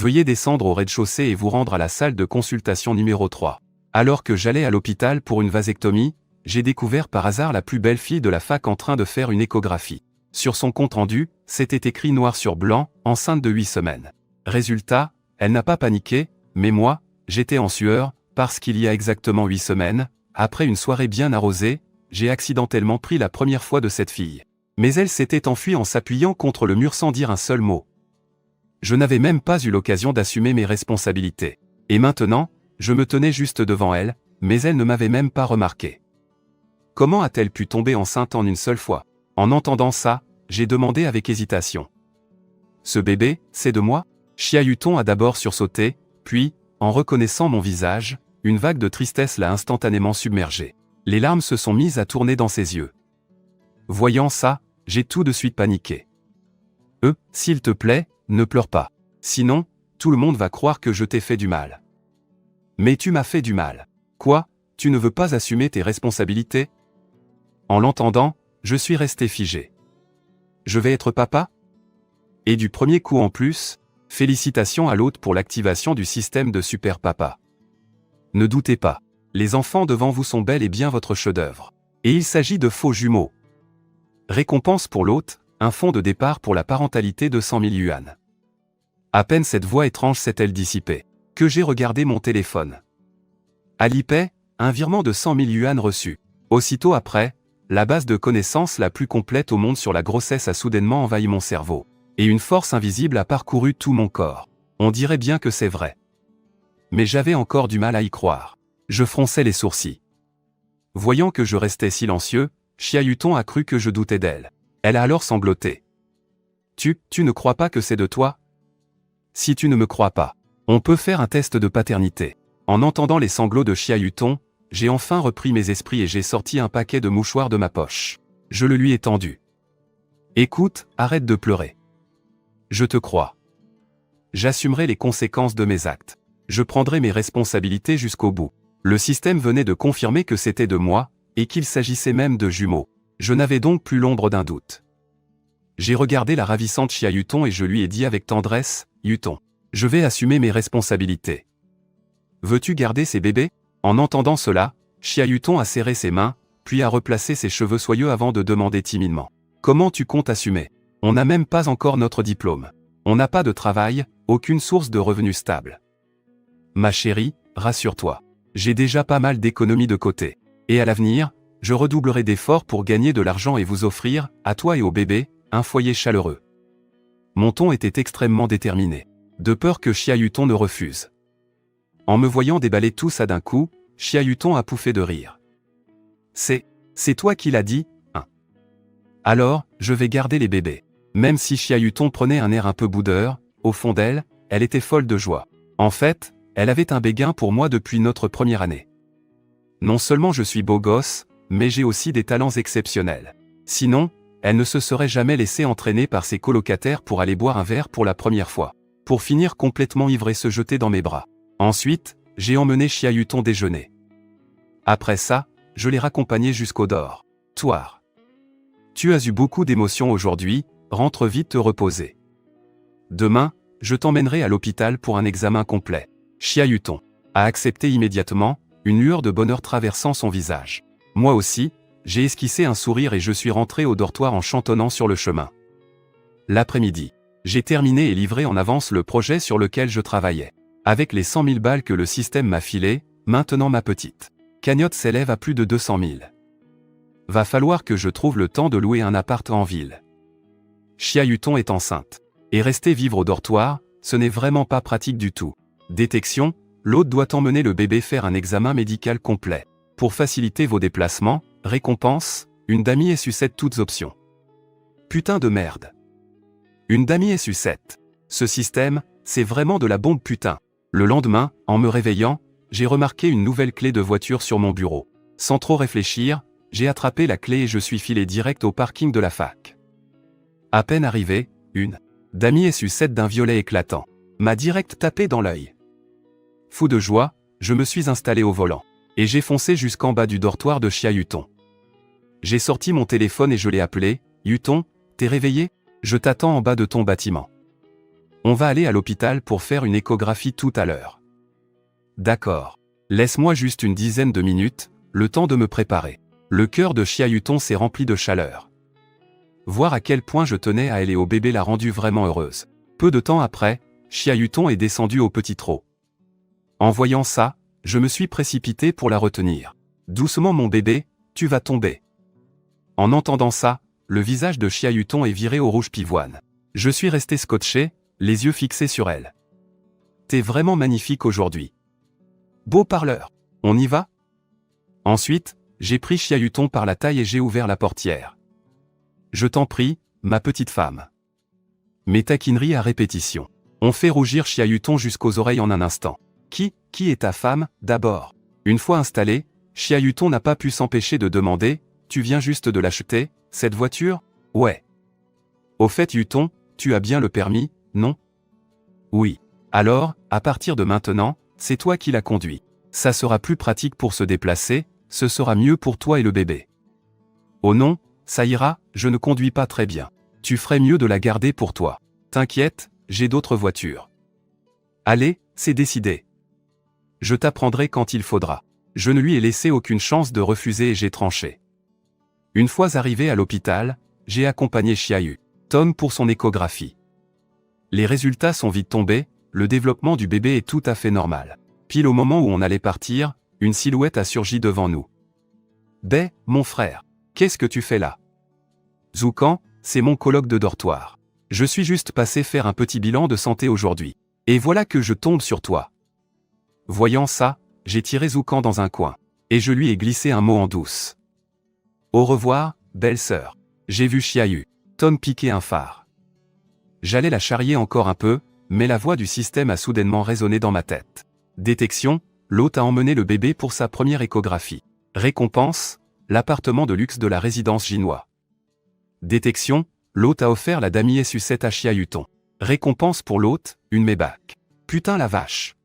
Veuillez descendre au rez-de-chaussée et vous rendre à la salle de consultation numéro 3. Alors que j'allais à l'hôpital pour une vasectomie, j'ai découvert par hasard la plus belle fille de la fac en train de faire une échographie. Sur son compte-rendu, c'était écrit noir sur blanc, enceinte de 8 semaines. Résultat, elle n'a pas paniqué, mais moi, j'étais en sueur, parce qu'il y a exactement 8 semaines, après une soirée bien arrosée, j'ai accidentellement pris la première fois de cette fille. Mais elle s'était enfuie en s'appuyant contre le mur sans dire un seul mot. Je n'avais même pas eu l'occasion d'assumer mes responsabilités. Et maintenant, je me tenais juste devant elle, mais elle ne m'avait même pas remarqué. Comment a-t-elle pu tomber enceinte en une seule fois? En entendant ça, j'ai demandé avec hésitation. Ce bébé, c'est de moi? Chiahuton a d'abord sursauté, puis, en reconnaissant mon visage, une vague de tristesse l'a instantanément submergé. Les larmes se sont mises à tourner dans ses yeux. Voyant ça, j'ai tout de suite paniqué. S'il te plaît, ne pleure pas. Sinon, tout le monde va croire que je t'ai fait du mal. Mais tu m'as fait du mal. Quoi? Tu ne veux pas assumer tes responsabilités? En l'entendant, je suis resté figé. Je vais être papa? Et du premier coup en plus, félicitations à l'hôte pour l'activation du système de Super Papa. Ne doutez pas, les enfants devant vous sont bel et bien votre chef-d'œuvre. Et il s'agit de faux jumeaux. Récompense pour l'hôte, un fonds de départ pour la parentalité de 100 000 yuan. À peine cette voix étrange s'est-elle dissipée, que j'ai regardé mon téléphone. Alipay, un virement de 100 000 yuan reçu. Aussitôt après, la base de connaissances la plus complète au monde sur la grossesse a soudainement envahi mon cerveau. Et une force invisible a parcouru tout mon corps. On dirait bien que c'est vrai. Mais j'avais encore du mal à y croire. Je fronçais les sourcils. Voyant que je restais silencieux, Chiahuton a cru que je doutais d'elle. Elle a alors sangloté. Tu ne crois pas que c'est de toi? Si tu ne me crois pas, on peut faire un test de paternité. En entendant les sanglots de Chiahuton, j'ai enfin repris mes esprits et j'ai sorti un paquet de mouchoirs de ma poche. Je le lui ai tendu. Écoute, arrête de pleurer. Je te crois. J'assumerai les conséquences de mes actes. Je prendrai mes responsabilités jusqu'au bout. Le système venait de confirmer que c'était de moi, et qu'il s'agissait même de jumeaux. Je n'avais donc plus l'ombre d'un doute. J'ai regardé la ravissante Chiahuton et je lui ai dit avec tendresse, Huton, je vais assumer mes responsabilités. Veux-tu garder ces bébés? En entendant cela, Chiahuton a serré ses mains, puis a replacé ses cheveux soyeux avant de demander timidement. Comment tu comptes assumer? On n'a même pas encore notre diplôme. On n'a pas de travail, aucune source de revenus stable. Ma chérie, rassure-toi. J'ai déjà pas mal d'économies de côté. Et à l'avenir, je redoublerai d'efforts pour gagner de l'argent et vous offrir, à toi et au bébé, un foyer chaleureux. Mon ton était extrêmement déterminé. De peur que Chiahuton ne refuse. En me voyant déballer tout ça d'un coup, Chiahuton a pouffé de rire. C'est toi qui l'as dit, hein? Alors, je vais garder les bébés. Même si Chiahuton prenait un air un peu boudeur, au fond d'elle, elle était folle de joie. En fait, elle avait un béguin pour moi depuis notre première année. Non seulement je suis beau gosse, mais j'ai aussi des talents exceptionnels. Sinon, elle ne se serait jamais laissée entraîner par ses colocataires pour aller boire un verre pour la première fois. Pour finir complètement ivre et se jeter dans mes bras. Ensuite, j'ai emmené Chiahuton déjeuner. Après ça, je l'ai raccompagné jusqu'au dortoir. Tu as eu beaucoup d'émotions aujourd'hui, rentre vite te reposer. Demain, je t'emmènerai à l'hôpital pour un examen complet. Chiahuton a accepté immédiatement, une lueur de bonheur traversant son visage. Moi aussi, j'ai esquissé un sourire et je suis rentré au dortoir en chantonnant sur le chemin. L'après-midi, j'ai terminé et livré en avance le projet sur lequel je travaillais. Avec les 100 000 balles que le système m'a filées, maintenant ma petite cagnotte s'élève à plus de 200 000. Va falloir que je trouve le temps de louer un appart en ville. Chiahuton est enceinte. Et rester vivre au dortoir, ce n'est vraiment pas pratique du tout. Détection, l'hôte doit emmener le bébé faire un examen médical complet. Pour faciliter vos déplacements, récompense, une Dami SU7 toutes options. Putain de merde. Une Dami SU7. Ce système, c'est vraiment de la bombe putain. Le lendemain, en me réveillant, j'ai remarqué une nouvelle clé de voiture sur mon bureau. Sans trop réfléchir, j'ai attrapé la clé et je suis filé direct au parking de la fac. À peine arrivé, une Dami SU7 d'un violet éclatant m'a direct tapé dans l'œil. Fou de joie, je me suis installé au volant. Et j'ai foncé jusqu'en bas du dortoir de Chiahuton. J'ai sorti mon téléphone et je l'ai appelé. Huton, t'es réveillé? Je t'attends en bas de ton bâtiment. On va aller à l'hôpital pour faire une échographie tout à l'heure. D'accord. Laisse-moi juste une dizaine de minutes, le temps de me préparer. Le cœur de Chiahuton s'est rempli de chaleur. Voir à quel point je tenais à elle et au bébé l'a rendue vraiment heureuse. Peu de temps après, Chiahuton est descendu au petit trot. En voyant ça, je me suis précipité pour la retenir. Doucement mon bébé, tu vas tomber. En entendant ça, le visage de Chiahuton est viré au rouge pivoine. Je suis resté scotché, les yeux fixés sur elle. T'es vraiment magnifique aujourd'hui. Beau parleur. On y va? Ensuite, j'ai pris Chiahuton par la taille et j'ai ouvert la portière. Je t'en prie, ma petite femme. Mes taquineries à répétition ont fait rougir Chiahuton jusqu'aux oreilles en un instant. Qui est ta femme, d'abord? Une fois installé, Chiahuton n'a pas pu s'empêcher de demander, tu viens juste de l'acheter, cette voiture? Ouais. Au fait Huton, tu as bien le permis, non? Oui. Alors, à partir de maintenant, c'est toi qui la conduis. Ça sera plus pratique pour se déplacer, ce sera mieux pour toi et le bébé. Oh non, ça ira, je ne conduis pas très bien. Tu ferais mieux de la garder pour toi. T'inquiète, j'ai d'autres voitures. Allez, c'est décidé. Je t'apprendrai quand il faudra. Je ne lui ai laissé aucune chance de refuser et j'ai tranché. Une fois arrivé à l'hôpital, j'ai accompagné Chiahuton pour son échographie. Les résultats sont vite tombés, le développement du bébé est tout à fait normal. Pile au moment où on allait partir, une silhouette a surgi devant nous. Bé, mon frère, qu'est-ce que tu fais là? Zoukan, c'est mon coloc de dortoir. Je suis juste passé faire un petit bilan de santé aujourd'hui. Et voilà que je tombe sur toi. Voyant ça, j'ai tiré Zoukan dans un coin. Et je lui ai glissé un mot en douce. Au revoir, belle sœur. J'ai vu Chiahuton piquer un phare. J'allais la charrier encore un peu, mais la voix du système a soudainement résonné dans ma tête. Détection, l'hôte a emmené le bébé pour sa première échographie. Récompense, l'appartement de luxe de la résidence Ginois. Détection, l'hôte a offert la damier sucette à Chiahuton. Récompense pour l'hôte, une Maybach. Putain la vache.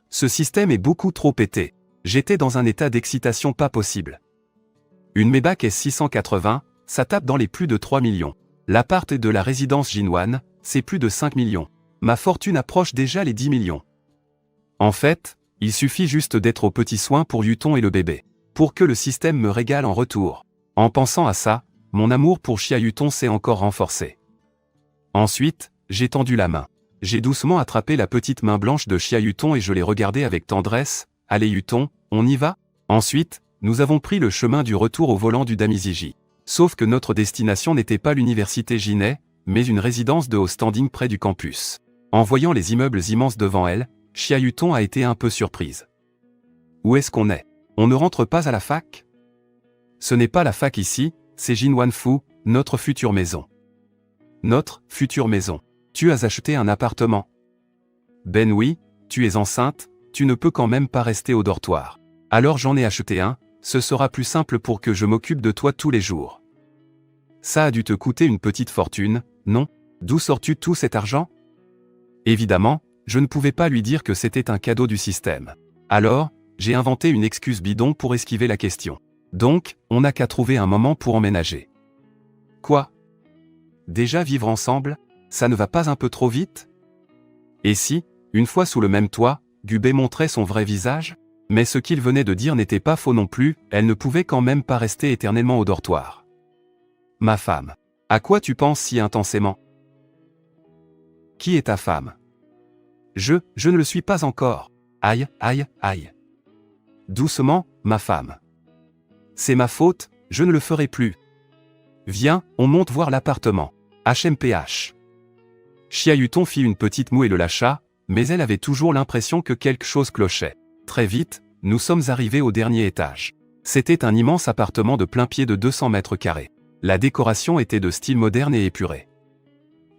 Ce système est beaucoup trop pété. J'étais dans un état d'excitation pas possible. Une Maybach S680, ça tape dans les plus de 3 millions. L'appart de la résidence Ginoine, c'est plus de 5 millions. Ma fortune approche déjà les 10 millions. En fait, il suffit juste d'être aux petits soins pour Huton et le bébé. Pour que le système me régale en retour. En pensant à ça, mon amour pour Chiahuton s'est encore renforcé. Ensuite, j'ai tendu la main. J'ai doucement attrapé la petite main blanche de Chiahuton et je l'ai regardée avec tendresse. Allez Huton, on y va? Ensuite, nous avons pris le chemin du retour au volant du Damiziji. Sauf que notre destination n'était pas l'université Ginet, mais une résidence de haut standing près du campus. En voyant les immeubles immenses devant elle, Chiahuton a été un peu surprise. Où est-ce qu'on est? On ne rentre pas à la fac? Ce n'est pas la fac ici, c'est Jinwanfu, notre future maison. Notre future maison. Tu as acheté un appartement? Ben oui, tu es enceinte, tu ne peux quand même pas rester au dortoir. Alors j'en ai acheté un, ce sera plus simple pour que je m'occupe de toi tous les jours. Ça a dû te coûter une petite fortune, non? D'où sors-tu tout cet argent? Évidemment, je ne pouvais pas lui dire que c'était un cadeau du système. Alors, j'ai inventé une excuse bidon pour esquiver la question. Donc, on n'a qu'à trouver un moment pour emménager. Quoi? Déjà vivre ensemble? Ça ne va pas un peu trop vite? Et si, une fois sous le même toit, Gubé montrait son vrai visage? Mais ce qu'il venait de dire n'était pas faux non plus, elle ne pouvait quand même pas rester éternellement au dortoir. Ma femme. À quoi tu penses si intensément? Qui est ta femme? Je ne le suis pas encore. Aïe, aïe, aïe. Doucement, ma femme. C'est ma faute, je ne le ferai plus. Viens, on monte voir l'appartement. HMPH. Chiahuton fit une petite moue et le lâcha, mais elle avait toujours l'impression que quelque chose clochait. Très vite, nous sommes arrivés au dernier étage. C'était un immense appartement de plein pied de 200 mètres carrés. La décoration était de style moderne et épuré.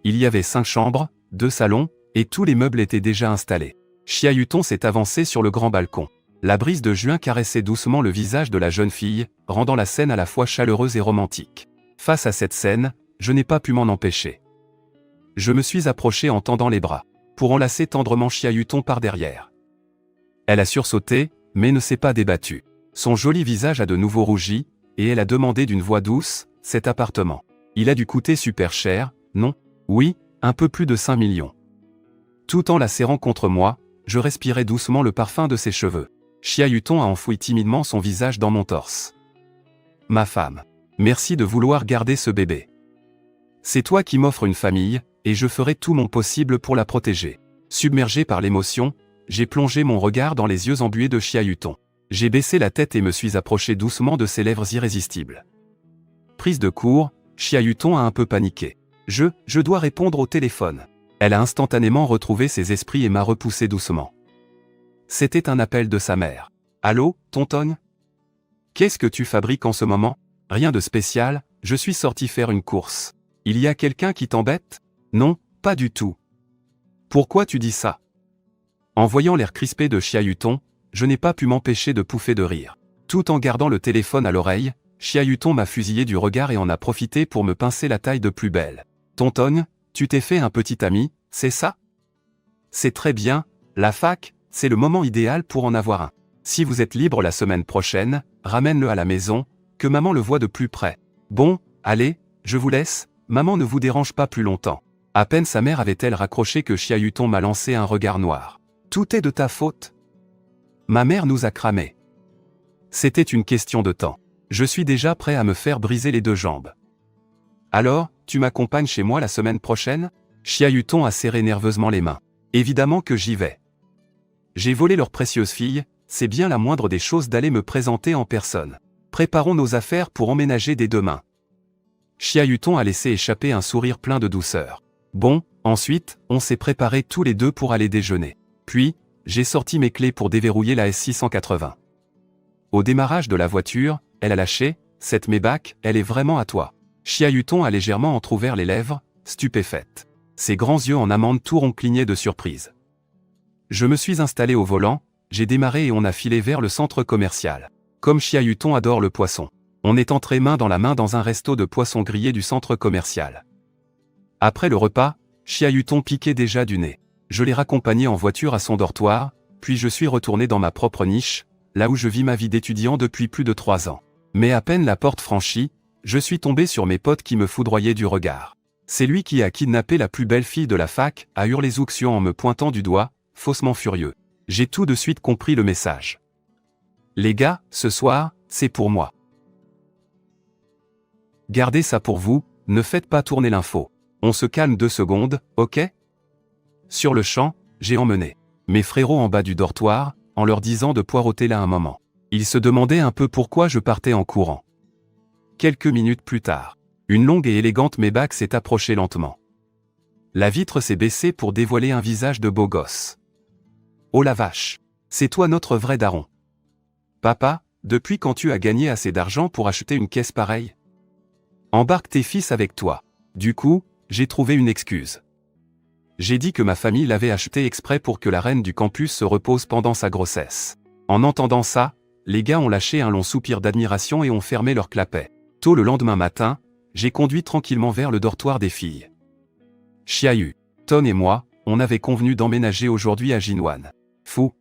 Il y avait 5 chambres, 2 salons, et tous les meubles étaient déjà installés. Chiahuton s'est avancé sur le grand balcon. La brise de juin caressait doucement le visage de la jeune fille, rendant la scène à la fois chaleureuse et romantique. Face à cette scène, je n'ai pas pu m'en empêcher. Je me suis approché en tendant les bras, pour enlacer tendrement Chiahuton par derrière. Elle a sursauté, mais ne s'est pas débattue. Son joli visage a de nouveau rougi, et elle a demandé d'une voix douce, cet appartement. Il a dû coûter super cher, non? Oui, un peu plus de 5 millions. Tout en la serrant contre moi, je respirais doucement le parfum de ses cheveux. Xiaoyuton a enfoui timidement son visage dans mon torse. Ma femme. Merci de vouloir garder ce bébé. C'est toi qui m'offres une famille, et je ferai tout mon possible pour la protéger. Submergé par l'émotion, j'ai plongé mon regard dans les yeux embués de Xiaoyuton. J'ai baissé la tête et me suis approché doucement de ses lèvres irrésistibles. Prise de court, Xiaoyuton a un peu paniqué. Je dois répondre au téléphone. Elle a instantanément retrouvé ses esprits et m'a repoussé doucement. C'était un appel de sa mère. Allô, tonton? Qu'est-ce que tu fabriques en ce moment? Rien de spécial, je suis sorti faire une course. Il y a quelqu'un qui t'embête? Non, pas du tout. Pourquoi tu dis ça? En voyant l'air crispé de Xiaoyuton, je n'ai pas pu m'empêcher de pouffer de rire. Tout en gardant le téléphone à l'oreille, Xiaoyuton m'a fusillé du regard et en a profité pour me pincer la taille de plus belle. Tonton, tu t'es fait un petit ami, c'est ça? C'est très bien, la fac, c'est le moment idéal pour en avoir un. Si vous êtes libre la semaine prochaine, ramène-le à la maison, que maman le voie de plus près. Bon, allez, je vous laisse, maman ne vous dérange pas plus longtemps. À peine sa mère avait-elle raccroché que Xiaoyuton m'a lancé un regard noir. Tout est de ta faute. Ma mère nous a cramés. C'était une question de temps. Je suis déjà prêt à me faire briser les deux jambes. Alors, tu m'accompagnes chez moi la semaine prochaine? Xiaoyuton a serré nerveusement les mains. Évidemment que j'y vais. J'ai volé leur précieuse fille, c'est bien la moindre des choses d'aller me présenter en personne. Préparons nos affaires pour emménager dès demain. Xiaoyuton a laissé échapper un sourire plein de douceur. Bon, ensuite, on s'est préparés tous les deux pour aller déjeuner. Puis, j'ai sorti mes clés pour déverrouiller la S680. Au démarrage de la voiture, elle a lâché, cette Maybach, elle est vraiment à toi. Xiaoyuton a légèrement entrouvert les lèvres, stupéfaite. Ses grands yeux en amande tout rond clignaient de surprise. Je me suis installé au volant, j'ai démarré et on a filé vers le centre commercial. Comme Xiaoyuton adore le poisson, on est entré main dans la main dans un resto de poissons grillés du centre commercial. Après le repas, Xiaoyuton piquait déjà du nez. Je l'ai raccompagné en voiture à son dortoir, puis je suis retourné dans ma propre niche, là où je vis ma vie d'étudiant depuis plus de 3 ans. Mais à peine la porte franchie, je suis tombé sur mes potes qui me foudroyaient du regard. C'est lui qui a kidnappé la plus belle fille de la fac, a hurlé Zouxian en me pointant du doigt, faussement furieux. J'ai tout de suite compris le message. Les gars, ce soir, c'est pour moi. Gardez ça pour vous, ne faites pas tourner l'info. On se calme 2 secondes, ok? Sur le champ, j'ai emmené mes frérots en bas du dortoir, en leur disant de poireauter là un moment. Ils se demandaient un peu pourquoi je partais en courant. Quelques minutes plus tard, une longue et élégante Maybach s'est approchée lentement. La vitre s'est baissée pour dévoiler un visage de beau gosse. Oh la vache! C'est toi notre vrai daron. Papa, depuis quand tu as gagné assez d'argent pour acheter une caisse pareille? Embarque tes fils avec toi. Du coup, j'ai trouvé une excuse. J'ai dit que ma famille l'avait acheté exprès pour que la reine du campus se repose pendant sa grossesse. En entendant ça, les gars ont lâché un long soupir d'admiration et ont fermé leur clapet. Tôt le lendemain matin, j'ai conduit tranquillement vers le dortoir des filles. Xiaoyuton et moi, on avait convenu d'emménager aujourd'hui à Jinwan. Fou.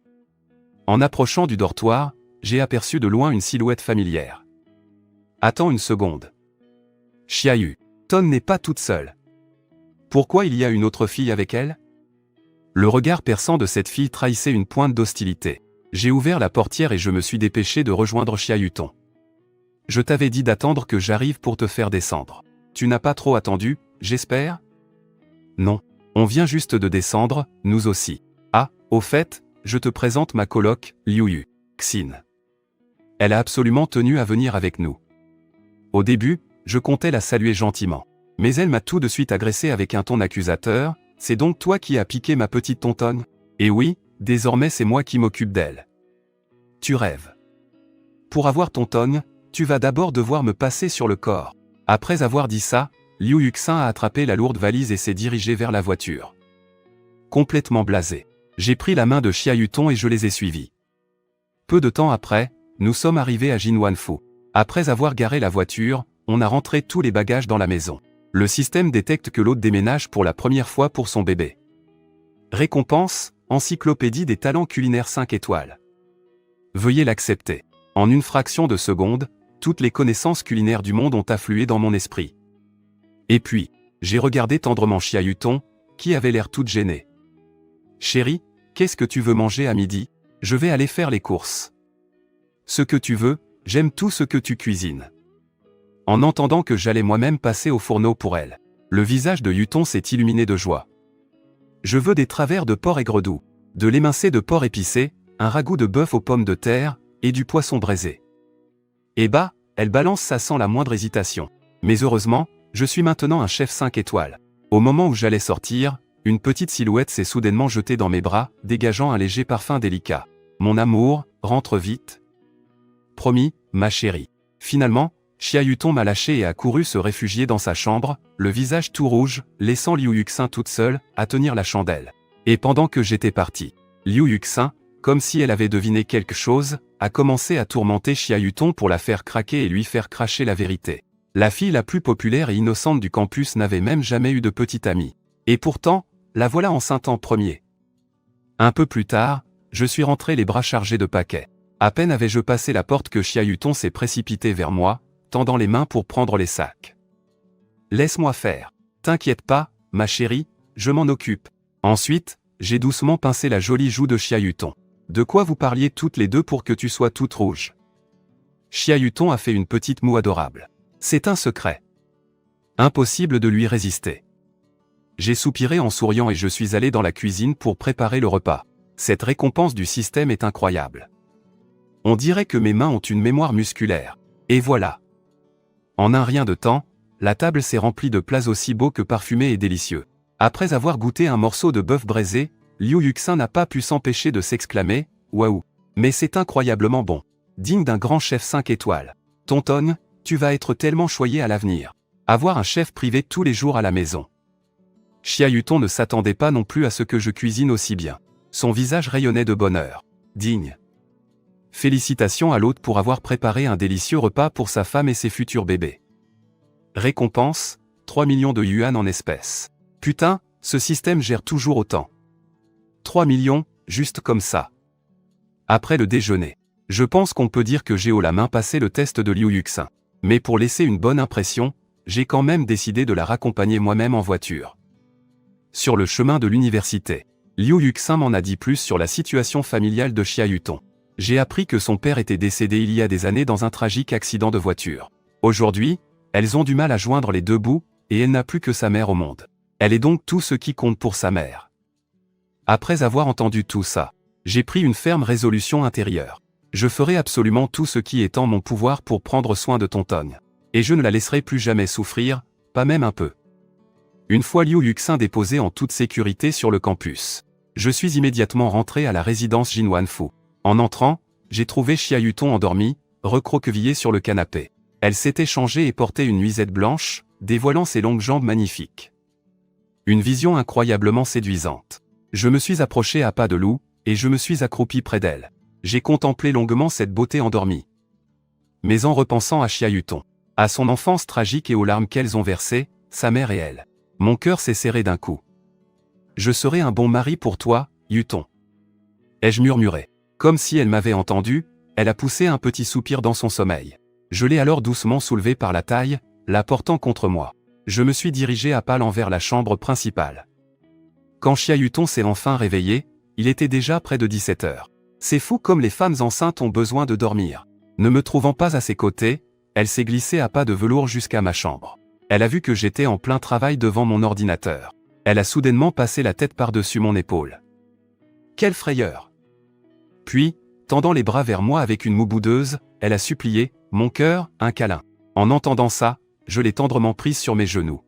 En approchant du dortoir, j'ai aperçu de loin une silhouette familière. Attends une seconde. Xiaoyuton n'est pas toute seule. Pourquoi il y a une autre fille avec elle? Le regard perçant de cette fille trahissait une pointe d'hostilité. J'ai ouvert la portière et je me suis dépêché de rejoindre Xiaoyuton. Je t'avais dit d'attendre que j'arrive pour te faire descendre. Tu n'as pas trop attendu, j'espère? Non. On vient juste de descendre, nous aussi. Ah, au fait, je te présente ma coloc, Liuyu, Xin. Elle a absolument tenu à venir avec nous. Au début, je comptais la saluer gentiment. Mais elle m'a tout de suite agressé avec un ton accusateur. C'est donc toi qui as piqué ma petite tontonne? Et oui, désormais c'est moi qui m'occupe d'elle. Tu rêves. Pour avoir tontonne, tu vas d'abord devoir me passer sur le corps. Après avoir dit ça, Liu Yuxin a attrapé la lourde valise et s'est dirigé vers la voiture. Complètement blasé, j'ai pris la main de Xiaoyuton et je les ai suivis. Peu de temps après, nous sommes arrivés à Jinwanfu. Après avoir garé la voiture, on a rentré tous les bagages dans la maison. Le système détecte que l'hôte déménage pour la première fois pour son bébé. Récompense, encyclopédie des talents culinaires 5 étoiles. Veuillez l'accepter. En une fraction de seconde, toutes les connaissances culinaires du monde ont afflué dans mon esprit. Et puis, j'ai regardé tendrement Xiaoyuton, qui avait l'air toute gênée. Chérie, qu'est-ce que tu veux manger à midi? Je vais aller faire les courses. Ce que tu veux, j'aime tout ce que tu cuisines. En entendant que j'allais moi-même passer au fourneau pour elle, le visage de Yuton s'est illuminé de joie. Je veux des travers de porc aigre-doux, de l'émincé de porc épicé, un ragoût de bœuf aux pommes de terre, et du poisson braisé. Eh bah, elle balance ça sans la moindre hésitation. Mais heureusement, je suis maintenant un chef 5 étoiles. Au moment où j'allais sortir, une petite silhouette s'est soudainement jetée dans mes bras, dégageant un léger parfum délicat. Mon amour, rentre vite. Promis, ma chérie. Finalement, Xia Yuton m'a lâché et a couru se réfugier dans sa chambre, le visage tout rouge, laissant Liu Yuxin toute seule, à tenir la chandelle. Et pendant que j'étais parti, Liu Yuxin, comme si elle avait deviné quelque chose, a commencé à tourmenter Xia Yuton pour la faire craquer et lui faire cracher la vérité. La fille la plus populaire et innocente du campus n'avait même jamais eu de petite amie. Et pourtant, la voilà enceinte en premier. Un peu plus tard, je suis rentré les bras chargés de paquets. À peine avais-je passé la porte que Xia Yuton s'est précipité vers moi, tendant les mains pour prendre les sacs. Laisse-moi faire. T'inquiète pas, ma chérie, je m'en occupe. Ensuite, j'ai doucement pincé la jolie joue de Xia Yuton. De quoi vous parliez toutes les deux pour que tu sois toute rouge? Xia Yuton a fait une petite moue adorable. C'est un secret. Impossible de lui résister. J'ai soupiré en souriant et je suis allé dans la cuisine pour préparer le repas. Cette récompense du système est incroyable. On dirait que mes mains ont une mémoire musculaire. Et voilà. En un rien de temps, la table s'est remplie de plats aussi beaux que parfumés et délicieux. Après avoir goûté un morceau de bœuf braisé, Liu Yuxin n'a pas pu s'empêcher de s'exclamer « Waouh! Mais c'est incroyablement bon! Digne d'un grand chef 5 étoiles. Tonton, tu vas être tellement choyé à l'avenir. Avoir un chef privé tous les jours à la maison. » Xia Yuton ne s'attendait pas non plus à ce que je cuisine aussi bien. Son visage rayonnait de bonheur. Digne. Félicitations à l'hôte pour avoir préparé un délicieux repas pour sa femme et ses futurs bébés. Récompense, 3 millions de yuan en espèces. Putain, ce système gère toujours autant. 3 millions, juste comme ça. Après le déjeuner, je pense qu'on peut dire que j'ai haut la main passé le test de Liu Yuxin. Mais pour laisser une bonne impression, j'ai quand même décidé de la raccompagner moi-même en voiture. Sur le chemin de l'université, Liu Yuxin m'en a dit plus sur la situation familiale de Xia Yuton. J'ai appris que son père était décédé il y a des années dans un tragique accident de voiture. Aujourd'hui, elles ont du mal à joindre les deux bouts, et elle n'a plus que sa mère au monde. Elle est donc tout ce qui compte pour sa mère. Après avoir entendu tout ça, j'ai pris une ferme résolution intérieure. Je ferai absolument tout ce qui est en mon pouvoir pour prendre soin de Tonton. Et je ne la laisserai plus jamais souffrir, pas même un peu. Une fois Liu Yuxin déposé en toute sécurité sur le campus, je suis immédiatement rentré à la résidence Jinwanfu. En entrant, j'ai trouvé Xia Yuton endormie, recroquevillée sur le canapé. Elle s'était changée et portait une nuisette blanche, dévoilant ses longues jambes magnifiques. Une vision incroyablement séduisante. Je me suis approché à pas de loup, et je me suis accroupi près d'elle. J'ai contemplé longuement cette beauté endormie. Mais en repensant à Xia Yuton, à son enfance tragique et aux larmes qu'elles ont versées, sa mère et elle, mon cœur s'est serré d'un coup. Je serai un bon mari pour toi, Yuton. Ai-je murmuré. Comme si elle m'avait entendu, elle a poussé un petit soupir dans son sommeil. Je l'ai alors doucement soulevée par la taille, la portant contre moi. Je me suis dirigé à pas lents vers la chambre principale. Quand Xia Yuton s'est enfin réveillé, il était déjà près de 17 heures. C'est fou comme les femmes enceintes ont besoin de dormir. Ne me trouvant pas à ses côtés, elle s'est glissée à pas de velours jusqu'à ma chambre. Elle a vu que j'étais en plein travail devant mon ordinateur. Elle a soudainement passé la tête par-dessus mon épaule. Quelle frayeur! Puis, tendant les bras vers moi avec une moue boudeuse, elle a supplié, mon cœur, un câlin. En entendant ça, je l'ai tendrement prise sur mes genoux.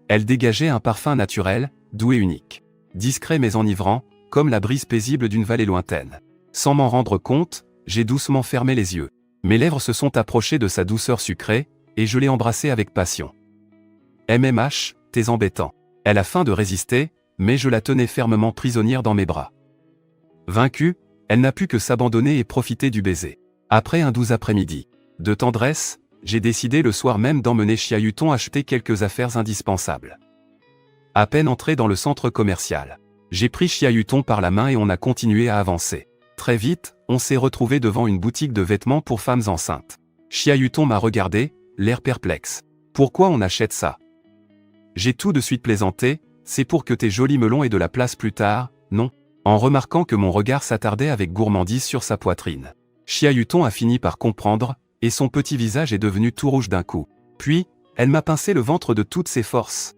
Elle dégageait un parfum naturel, doux et unique. Discret mais enivrant, comme la brise paisible d'une vallée lointaine. Sans m'en rendre compte, j'ai doucement fermé les yeux. Mes lèvres se sont approchées de sa douceur sucrée, et je l'ai embrassée avec passion. MMH, t'es embêtant. Elle a faim de résister, mais je la tenais fermement prisonnière dans mes bras. Vaincue, elle n'a pu que s'abandonner et profiter du baiser. Après un doux après-midi de tendresse, j'ai décidé le soir même d'emmener Xia Yuton acheter quelques affaires indispensables. À peine entré dans le centre commercial, j'ai pris Xia Yuton par la main et on a continué à avancer. Très vite, on s'est retrouvé devant une boutique de vêtements pour femmes enceintes. Xia Yuton m'a regardé, l'air perplexe. Pourquoi on achète ça? J'ai tout de suite plaisanté, c'est pour que tes jolis melons aient de la place plus tard, non. En remarquant que mon regard s'attardait avec gourmandise sur sa poitrine. Xia Yutong a fini par comprendre, et son petit visage est devenu tout rouge d'un coup. Puis, elle m'a pincé le ventre de toutes ses forces.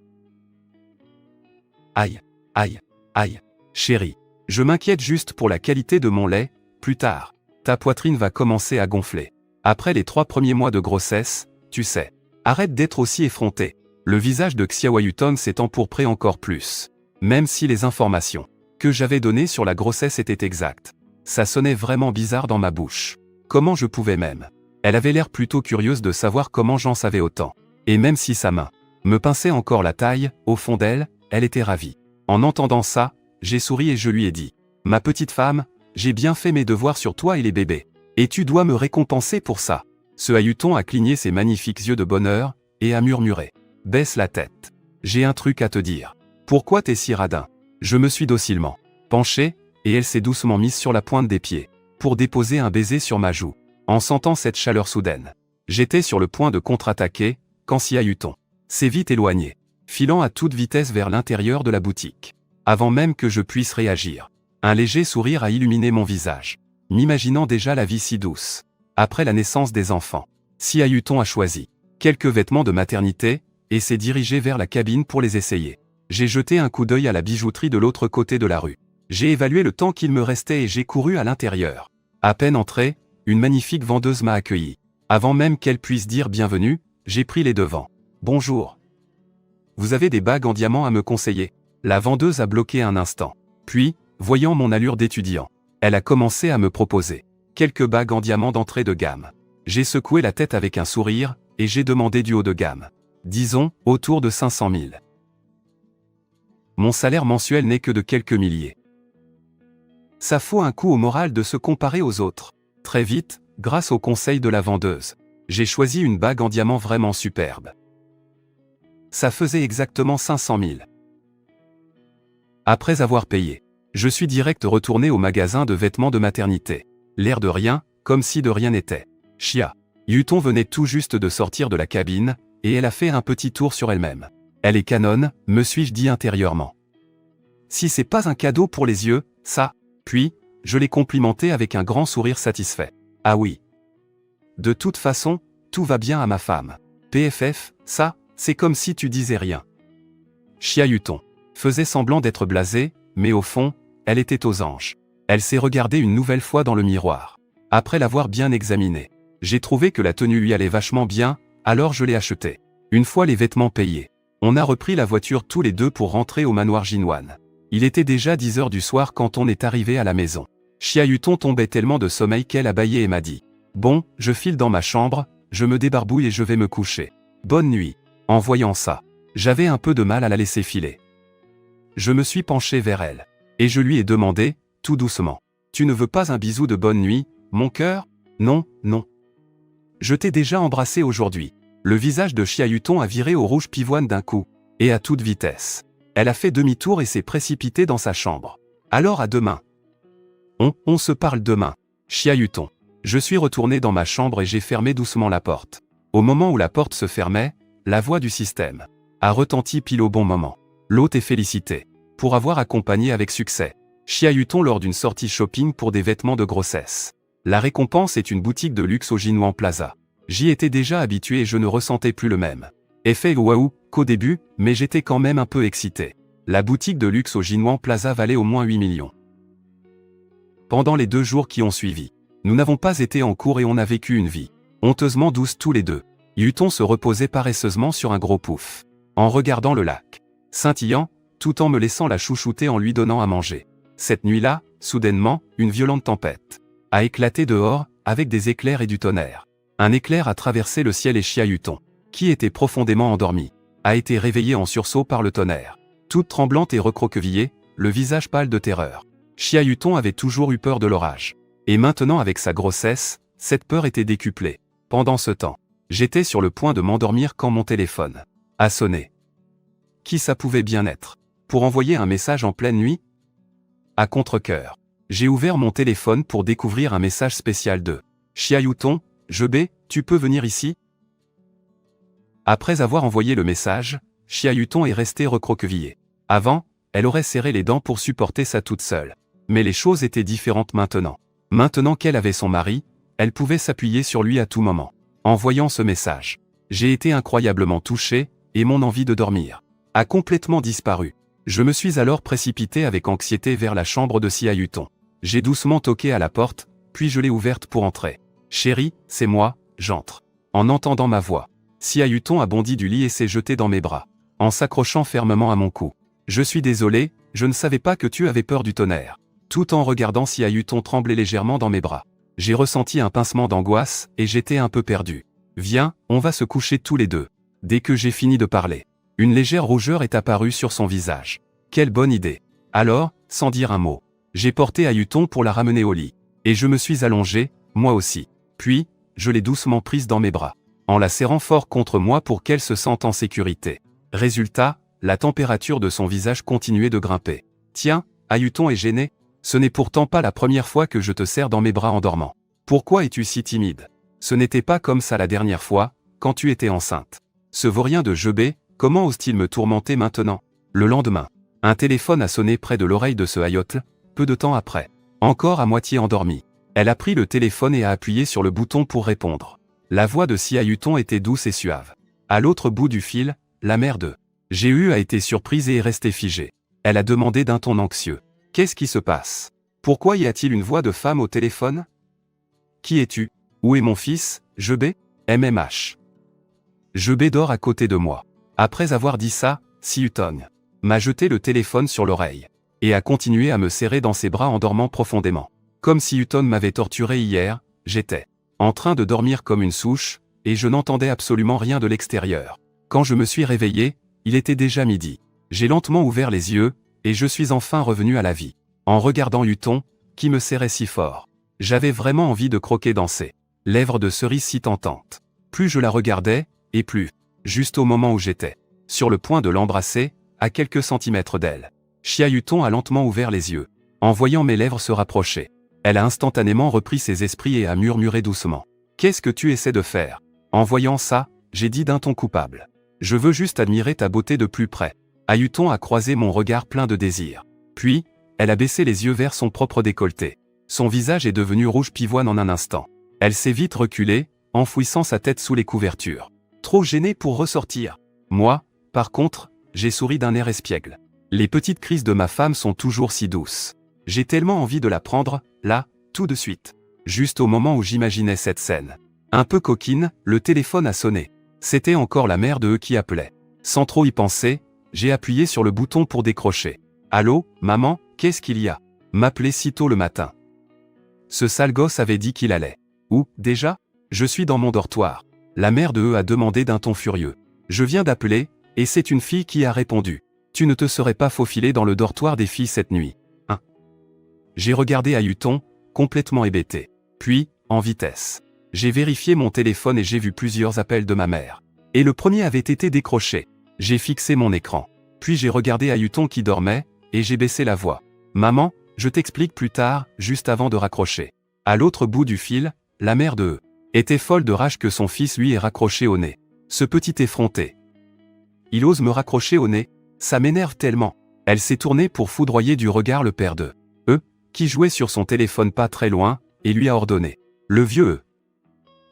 Aïe, aïe, aïe. Chérie, je m'inquiète juste pour la qualité de mon lait, plus tard. Ta poitrine va commencer à gonfler. Après les 3 premiers mois de grossesse, tu sais. Arrête d'être aussi effronté. Le visage de Xia Yutong s'est empourpré encore plus. Même si les informations que j'avais données sur la grossesse étaient exactes. Ça sonnait vraiment bizarre dans ma bouche. Comment je pouvais même? Elle avait l'air plutôt curieuse de savoir comment j'en savais autant. Et même si sa main me pinçait encore la taille, au fond d'elle, elle était ravie. En entendant ça, j'ai souri et je lui ai dit « Ma petite femme, j'ai bien fait mes devoirs sur toi et les bébés. Et tu dois me récompenser pour ça. » Ce Hayuton a cligné ses magnifiques yeux de bonheur, et a murmuré « Baisse la tête. J'ai un truc à te dire. Pourquoi t'es si radin ?» Je me suis docilement penché, et elle s'est doucement mise sur la pointe des pieds, pour déposer un baiser sur ma joue. En sentant cette chaleur soudaine, j'étais sur le point de contre-attaquer, quand Xia Yutong s'est vite éloigné, filant à toute vitesse vers l'intérieur de la boutique. Avant même que je puisse réagir, un léger sourire a illuminé mon visage, m'imaginant déjà la vie si douce. Après la naissance des enfants, Xia Yutong a choisi quelques vêtements de maternité, et s'est dirigé vers la cabine pour les essayer. J'ai jeté un coup d'œil à la bijouterie de l'autre côté de la rue. J'ai évalué le temps qu'il me restait et j'ai couru à l'intérieur. À peine entré, une magnifique vendeuse m'a accueilli. Avant même qu'elle puisse dire bienvenue, j'ai pris les devants. Bonjour. Vous avez des bagues en diamant à me conseiller? La vendeuse a bloqué un instant. Puis, voyant mon allure d'étudiant, elle a commencé à me proposer quelques bagues en diamant d'entrée de gamme. J'ai secoué la tête avec un sourire, et j'ai demandé du haut de gamme. Disons, autour de 500 000. Mon salaire mensuel n'est que de quelques milliers. Ça faut un coup au moral de se comparer aux autres. Très vite, grâce au conseil de la vendeuse, j'ai choisi une bague en diamant vraiment superbe. Ça faisait exactement 500 000. Après avoir payé, je suis direct retourné au magasin de vêtements de maternité. L'air de rien, comme si de rien n'était. Xia Yutong venait tout juste de sortir de la cabine, et elle a fait un petit tour sur elle-même. Elle est canonne, me suis-je dit intérieurement. Si c'est pas un cadeau pour les yeux, ça. Puis, je l'ai complimenté avec un grand sourire satisfait. Ah oui. De toute façon, tout va bien à ma femme. PFF, ça, c'est comme si tu disais rien. Xia Yutong faisait semblant d'être blasée, mais au fond, elle était aux anges. Elle s'est regardée une nouvelle fois dans le miroir. Après l'avoir bien examinée, j'ai trouvé que la tenue lui allait vachement bien, alors je l'ai achetée. Une fois les vêtements payés, on a repris la voiture tous les deux pour rentrer au manoir Jinwan. Il était déjà 10 heures du soir quand on est arrivé à la maison. Xia Yutong tombait tellement de sommeil qu'elle a bâillé et m'a dit « Bon, je file dans ma chambre, je me débarbouille et je vais me coucher. Bonne nuit. » En voyant ça, j'avais un peu de mal à la laisser filer. Je me suis penché vers elle, et je lui ai demandé, tout doucement « Tu ne veux pas un bisou de bonne nuit, mon cœur? Non, non. Je t'ai déjà embrassé aujourd'hui. » Le visage de Xia Yutong a viré au rouge pivoine d'un coup, et à toute vitesse. Elle a fait demi-tour et s'est précipitée dans sa chambre. Alors à demain. On se parle demain. Xia Yutong. Je suis retourné dans ma chambre et j'ai fermé doucement la porte. Au moment où la porte se fermait, la voix du système a retenti pile au bon moment. L'hôte est félicité pour avoir accompagné avec succès Xia Yutong lors d'une sortie shopping pour des vêtements de grossesse. La récompense est une boutique de luxe au Jinwan Plaza. J'y étais déjà habitué et je ne ressentais plus le même effet waouh qu'au début, mais j'étais quand même un peu excité. La boutique de luxe au Jinwan Plaza valait au moins 8 millions. Pendant les 2 jours qui ont suivi, nous n'avons pas été en cours et on a vécu une vie honteusement douce tous les deux. Yutong se reposait paresseusement sur un gros pouf, en regardant le lac scintillant, tout en me laissant la chouchouter en lui donnant à manger. Cette nuit-là, soudainement, une violente tempête a éclaté dehors, avec des éclairs et du tonnerre. Un éclair a traversé le ciel et Xia Yutong, qui était profondément endormie, a été réveillée en sursaut par le tonnerre. Toute tremblante et recroquevillée, le visage pâle de terreur. Xia Yutong avait toujours eu peur de l'orage. Et maintenant avec sa grossesse, cette peur était décuplée. Pendant ce temps, j'étais sur le point de m'endormir quand mon téléphone a sonné. Qui ça pouvait bien être? Pour envoyer un message en pleine nuit? À contre-cœur, j'ai ouvert mon téléphone pour découvrir un message spécial de Xia Yutong, tu peux venir ici? Après avoir envoyé le message, Xia Yutong est resté recroquevillé. Avant, elle aurait serré les dents pour supporter ça toute seule. Mais les choses étaient différentes maintenant. Maintenant qu'elle avait son mari, elle pouvait s'appuyer sur lui à tout moment. En voyant ce message, j'ai été incroyablement touché, et mon envie de dormir a complètement disparu. Je me suis alors précipité avec anxiété vers la chambre de Sia Yuton. J'ai doucement toqué à la porte, puis je l'ai ouverte pour entrer. « Chérie, c'est moi, j'entre. » En entendant ma voix, Sia Yuton a bondi du lit et s'est jeté dans mes bras, en s'accrochant fermement à mon cou. « Je suis désolé, je ne savais pas que tu avais peur du tonnerre. » Tout en regardant Sia Yuton trembler légèrement dans mes bras, j'ai ressenti un pincement d'angoisse et j'étais un peu perdu. « Viens, on va se coucher tous les deux. » Dès que j'ai fini de parler, une légère rougeur est apparue sur son visage. Quelle bonne idée. Alors, sans dire un mot, j'ai porté Yuton pour la ramener au lit. Et je me suis allongé, moi aussi. Puis, je l'ai doucement prise dans mes bras, en la serrant fort contre moi pour qu'elle se sente en sécurité. Résultat, la température de son visage continuait de grimper. « Tiens, Yuton est gêné. Ce n'est pourtant pas la première fois que je te serre dans mes bras en dormant. Pourquoi es-tu si timide? Ce n'était pas comme ça la dernière fois, quand tu étais enceinte. Ce vaurien de Jebé, comment ose-t-il me tourmenter maintenant ?» Le lendemain, un téléphone a sonné près de l'oreille de ce Hayotl, peu de temps après. Encore à moitié endormie, elle a pris le téléphone et a appuyé sur le bouton pour répondre. La voix de Sia Yuton était douce et suave. À l'autre bout du fil, la mère de Géu a été surprise et est restée figée. Elle a demandé d'un ton anxieux. « Qu'est-ce qui se passe? Pourquoi y a-t-il une voix de femme au téléphone? Qui es-tu? Où est mon fils, Jebé? MMH. Jebé dort à côté de moi. » Après avoir dit ça, Sia Yuton m'a jeté le téléphone sur l'oreille et a continué à me serrer dans ses bras en dormant profondément. Comme Sia Yuton m'avait torturé hier, j'étais en train de dormir comme une souche, et je n'entendais absolument rien de l'extérieur. Quand je me suis réveillé, il était déjà midi. J'ai lentement ouvert les yeux, et je suis enfin revenu à la vie. En regardant Yuton, qui me serrait si fort, j'avais vraiment envie de croquer dans ses lèvres de cerise si tentantes. Plus je la regardais, et plus, juste au moment où j'étais sur le point de l'embrasser, à quelques centimètres d'elle, Sia Yuton a lentement ouvert les yeux. En voyant mes lèvres se rapprocher, elle a instantanément repris ses esprits et a murmuré doucement. « Qu'est-ce que tu essaies de faire ?» En voyant ça, j'ai dit d'un ton coupable. « Je veux juste admirer ta beauté de plus près. » Yuton a croisé mon regard plein de désir. Puis, elle a baissé les yeux vers son propre décolleté. Son visage est devenu rouge pivoine en un instant. Elle s'est vite reculée, enfouissant sa tête sous les couvertures. Trop gênée pour ressortir. Moi, par contre, j'ai souri d'un air espiègle. Les petites crises de ma femme sont toujours si douces. J'ai tellement envie de la prendre, là, tout de suite. Juste au moment où j'imaginais cette scène. Un peu coquine, le téléphone a sonné. C'était encore la mère de eux qui appelait. Sans trop y penser, j'ai appuyé sur le bouton pour décrocher. « Allô, maman, qu'est-ce qu'il y a ?» M'appeler si tôt le matin. Ce sale gosse avait dit qu'il allait. Où, déjà? Je suis dans mon dortoir. La mère de eux a demandé d'un ton furieux. Je viens d'appeler, et c'est une fille qui a répondu. Tu ne te serais pas faufilé dans le dortoir des filles cette nuit, hein? J'ai regardé Yuton, complètement hébété. Puis, en vitesse, j'ai vérifié mon téléphone et j'ai vu plusieurs appels de ma mère. Et le premier avait été décroché. J'ai fixé mon écran. Puis j'ai regardé Yuton qui dormait, et j'ai baissé la voix. Maman, je t'explique plus tard, juste avant de raccrocher. À l'autre bout du fil, la mère de eux était folle de rage que son fils lui ait raccroché au nez. Ce petit effronté. Il ose me raccrocher au nez, ça m'énerve tellement. Elle s'est tournée pour foudroyer du regard le père de eux, qui jouait sur son téléphone pas très loin, et lui a ordonné. Le vieux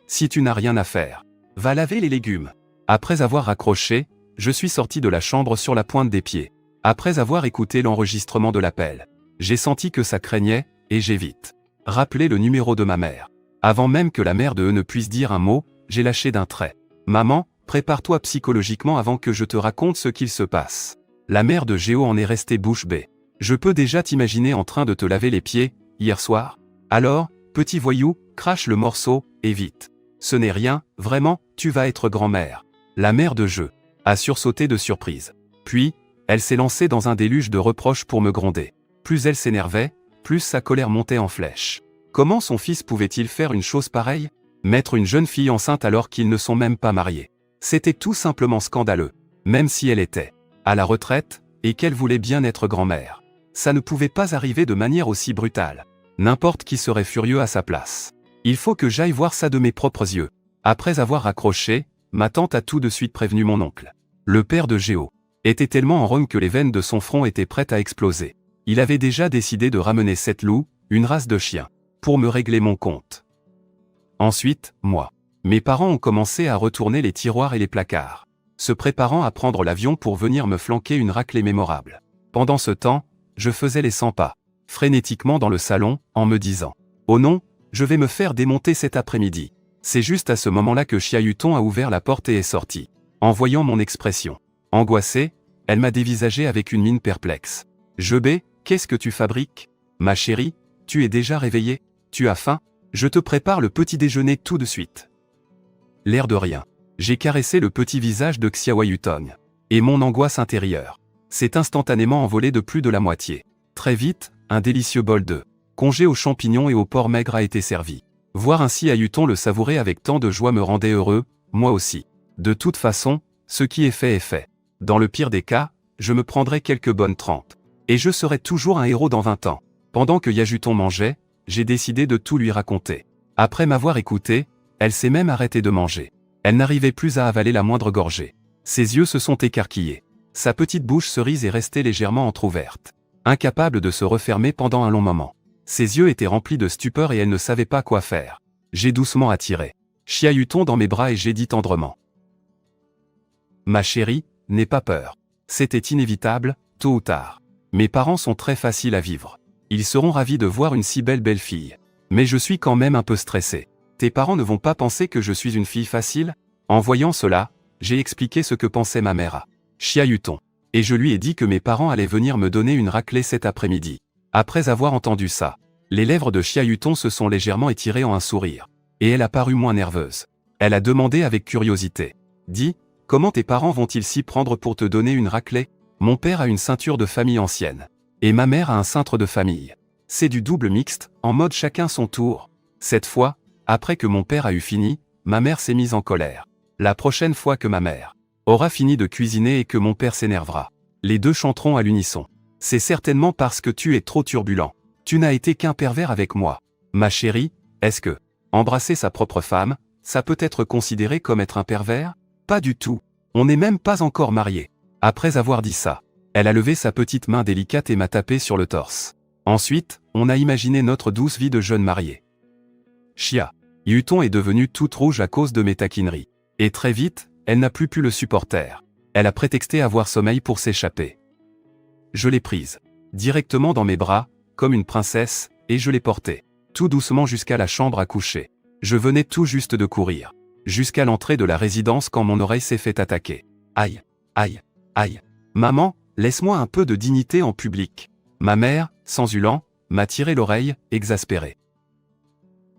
si tu n'as rien à faire, va laver les légumes. Après avoir raccroché, je suis sorti de la chambre sur la pointe des pieds. Après avoir écouté l'enregistrement de l'appel, j'ai senti que ça craignait, et j'ai vite rappelé le numéro de ma mère. Avant même que la mère de eux ne puisse dire un mot, j'ai lâché d'un trait. Maman, prépare-toi psychologiquement avant que je te raconte ce qu'il se passe. La mère de Géo en est restée bouche bée. Je peux déjà t'imaginer en train de te laver les pieds, hier soir. Alors, petit voyou, crache le morceau, et vite. Ce n'est rien, vraiment, tu vas être grand-mère. La mère de Jeu a sursauté de surprise. Puis, elle s'est lancée dans un déluge de reproches pour me gronder. Plus elle s'énervait, plus sa colère montait en flèche. Comment son fils pouvait-il faire une chose pareille? Mettre une jeune fille enceinte alors qu'ils ne sont même pas mariés. C'était tout simplement scandaleux. Même si elle était à la retraite, et qu'elle voulait bien être grand-mère. Ça ne pouvait pas arriver de manière aussi brutale. N'importe qui serait furieux à sa place. Il faut que j'aille voir ça de mes propres yeux. Après avoir raccroché, ma tante a tout de suite prévenu mon oncle, le père de Géo. était tellement en rhum que les veines de son front étaient prêtes à exploser. Il avait déjà décidé de ramener 7 loups, une race de chiens, pour me régler mon compte. Ensuite, moi. Mes parents ont commencé à retourner les tiroirs et les placards, se préparant à prendre l'avion pour venir me flanquer une raclée mémorable. Pendant ce temps, je faisais les 100 pas, frénétiquement dans le salon, en me disant « Oh non, je vais me faire démonter cet après-midi ». C'est juste à ce moment-là que Chiahuton a ouvert la porte et est sorti. En voyant mon expression angoissée, elle m'a dévisagé avec une mine perplexe. « Jebé, qu'est-ce que tu fabriques ? Ma chérie, tu es déjà réveillée ? Tu as faim ? Je te prépare le petit déjeuner tout de suite. » L'air de rien. J'ai caressé le petit visage de Xiaoyutong. Et mon angoisse intérieure s'est instantanément envolée de plus de la moitié. Très vite, un délicieux bol de congé aux champignons et aux porcs maigres a été servi. Voir ainsi Ayuton le savourer avec tant de joie me rendait heureux, moi aussi. De toute façon, ce qui est fait est fait. Dans le pire des cas, je me prendrai quelques bonnes trempes. Et je serai toujours un héros dans 20 ans. Pendant que Yajuton mangeait, j'ai décidé de tout lui raconter. Après m'avoir écouté, elle s'est même arrêtée de manger. Elle n'arrivait plus à avaler la moindre gorgée. Ses yeux se sont écarquillés. Sa petite bouche cerise est restée légèrement entr'ouverte. Incapable de se refermer pendant un long moment. Ses yeux étaient remplis de stupeur et elle ne savait pas quoi faire. J'ai doucement attiré Chiahuton dans mes bras et j'ai dit tendrement. « Ma chérie, n'aie pas peur. C'était inévitable, tôt ou tard. Mes parents sont très faciles à vivre. Ils seront ravis de voir une si belle fille. Mais je suis quand même un peu stressé. Tes parents ne vont pas penser que je suis une fille facile ?» En voyant cela, j'ai expliqué ce que pensait ma mère à Chiahuton. Et je lui ai dit que mes parents allaient venir me donner une raclée cet après-midi. Après avoir entendu ça, les lèvres de Chiahuton se sont légèrement étirées en un sourire. Et elle a paru moins nerveuse. Elle a demandé avec curiosité. « Dis, comment tes parents vont-ils s'y prendre pour te donner une raclée ? Mon père a une ceinture de famille ancienne. Et ma mère a un cintre de famille. C'est du double mixte, en mode chacun son tour. Cette fois, après que mon père a eu fini, ma mère s'est mise en colère. La prochaine fois que ma mère aura fini de cuisiner et que mon père s'énervera, les deux chanteront à l'unisson. C'est certainement parce que tu es trop turbulent. Tu n'as été qu'un pervers avec moi. Ma chérie, est-ce que embrasser sa propre femme, ça peut être considéré comme être un pervers ? Pas du tout. On n'est même pas encore mariés. » Après avoir dit ça, elle a levé sa petite main délicate et m'a tapé sur le torse. Ensuite, on a imaginé notre douce vie de jeunes mariés. Chiahuton est devenue toute rouge à cause de mes taquineries. Et très vite, elle n'a plus pu le supporter. Elle a prétexté avoir sommeil pour s'échapper. Je l'ai prise directement dans mes bras, comme une princesse, et je l'ai portée tout doucement jusqu'à la chambre à coucher. Je venais tout juste de courir jusqu'à l'entrée de la résidence quand mon oreille s'est fait attaquer. Aïe, aïe, aïe. Maman, laisse-moi un peu de dignité en public. Ma mère, sans ulant, m'a tiré l'oreille, exaspérée.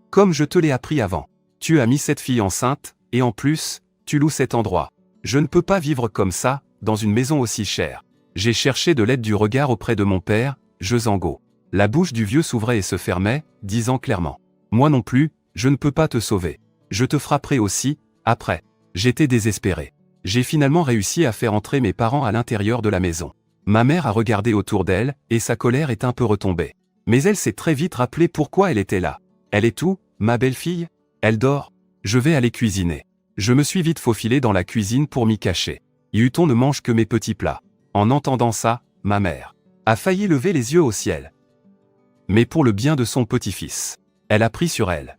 Comme je te l'ai appris avant. Tu as mis cette fille enceinte, et en plus, tu loues cet endroit. Je ne peux pas vivre comme ça, dans une maison aussi chère. J'ai cherché de l'aide du regard auprès de mon père, Zango. La bouche du vieux s'ouvrait et se fermait, disant clairement. Moi non plus, je ne peux pas te sauver. Je te frapperai aussi, après. J'étais désespéré. J'ai finalement réussi à faire entrer mes parents à l'intérieur de la maison. Ma mère a regardé autour d'elle, et sa colère est un peu retombée. Mais elle s'est très vite rappelé pourquoi elle était là. Elle est où, ma belle-fille ? Elle dort ? Je vais aller cuisiner. Je me suis vite faufilé dans la cuisine pour m'y cacher. Yuton ne mange que mes petits plats. En entendant ça, ma mère a failli lever les yeux au ciel. Mais pour le bien de son petit-fils, elle a pris sur elle.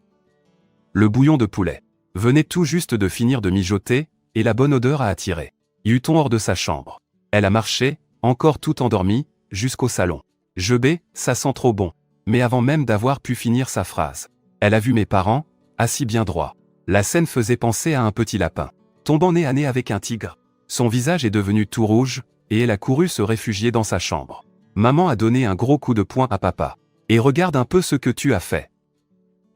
Le bouillon de poulet venait tout juste de finir de mijoter, et la bonne odeur a attiré Yuton hors de sa chambre. Elle a marché, encore tout endormie, jusqu'au salon. « Jebé, ça sent trop bon. » Mais avant même d'avoir pu finir sa phrase, elle a vu mes parents, assis bien droit. La scène faisait penser à un petit lapin, tombant nez à nez avec un tigre. Son visage est devenu tout rouge, et elle a couru se réfugier dans sa chambre. Maman a donné un gros coup de poing à papa. « Et regarde un peu ce que tu as fait.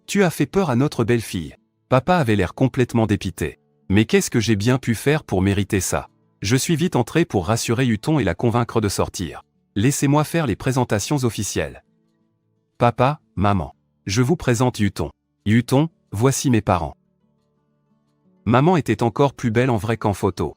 Tu as fait peur à notre belle-fille. » Papa avait l'air complètement dépité. Mais qu'est-ce que j'ai bien pu faire pour mériter ça ? Je suis vite entré pour rassurer Yuton et la convaincre de sortir. Laissez-moi faire les présentations officielles. Papa, maman. Je vous présente Yuton. Yuton, voici mes parents. Maman était encore plus belle en vrai qu'en photo.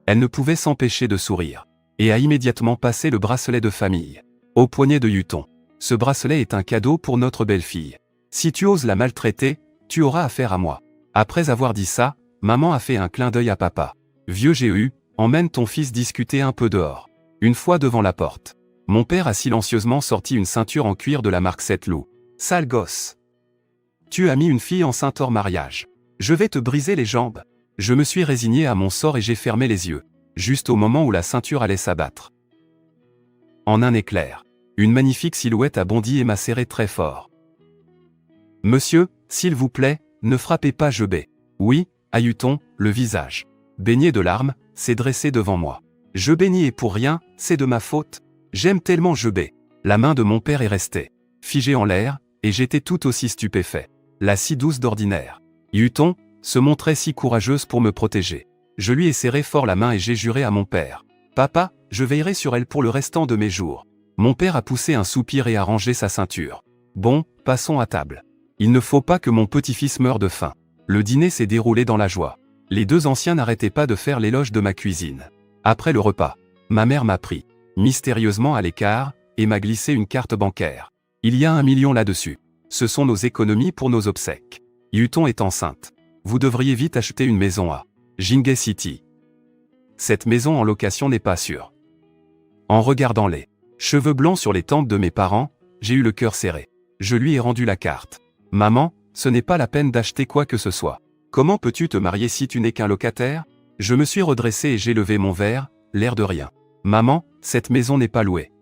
Elle ne pouvait s'empêcher de sourire. Et a immédiatement passé le bracelet de famille au poignet de Yuton. Ce bracelet est un cadeau pour notre belle-fille. Si tu oses la maltraiter, tu auras affaire à moi. Après avoir dit ça, maman a fait un clin d'œil à papa. Vieux J'ai eu, emmène ton fils discuter un peu dehors. Une fois devant la porte, mon père a silencieusement sorti une ceinture en cuir de la marque Setlou. Sale gosse. Tu as mis une fille enceinte hors mariage. Je vais te briser les jambes. Je me suis résigné à mon sort et j'ai fermé les yeux, juste au moment où la ceinture allait s'abattre. En un éclair, une magnifique silhouette a bondi et m'a serré très fort. Monsieur, s'il vous plaît, ne frappez pas, je bais. Oui, Ahuton, le visage baigné de larmes, s'est dressé devant moi. Je bénis et pour rien, c'est de ma faute. J'aime tellement je bais. La main de mon père est restée figée en l'air, et j'étais tout aussi stupéfait. La si douce d'ordinaire. Ahuton se montrait si courageuse pour me protéger. Je lui ai serré fort la main et j'ai juré à mon père. Papa, je veillerai sur elle pour le restant de mes jours. Mon père a poussé un soupir et a rangé sa ceinture. Bon, passons à table. Il ne faut pas que mon petit-fils meure de faim. Le dîner s'est déroulé dans la joie. Les deux anciens n'arrêtaient pas de faire l'éloge de ma cuisine. Après le repas, ma mère m'a pris mystérieusement à l'écart et m'a glissé une carte bancaire. Il y a 1 million là-dessus. Ce sont nos économies pour nos obsèques. Ahuton est enceinte. Vous devriez vite acheter une maison à Jingay City. Cette maison en location n'est pas sûre. En regardant les cheveux blancs sur les tempes de mes parents, j'ai eu le cœur serré. Je lui ai rendu la carte. Maman, ce n'est pas la peine d'acheter quoi que ce soit. Comment peux-tu te marier si tu n'es qu'un locataire? Je me suis redressé et j'ai levé mon verre, l'air de rien. Maman, cette maison n'est pas louée.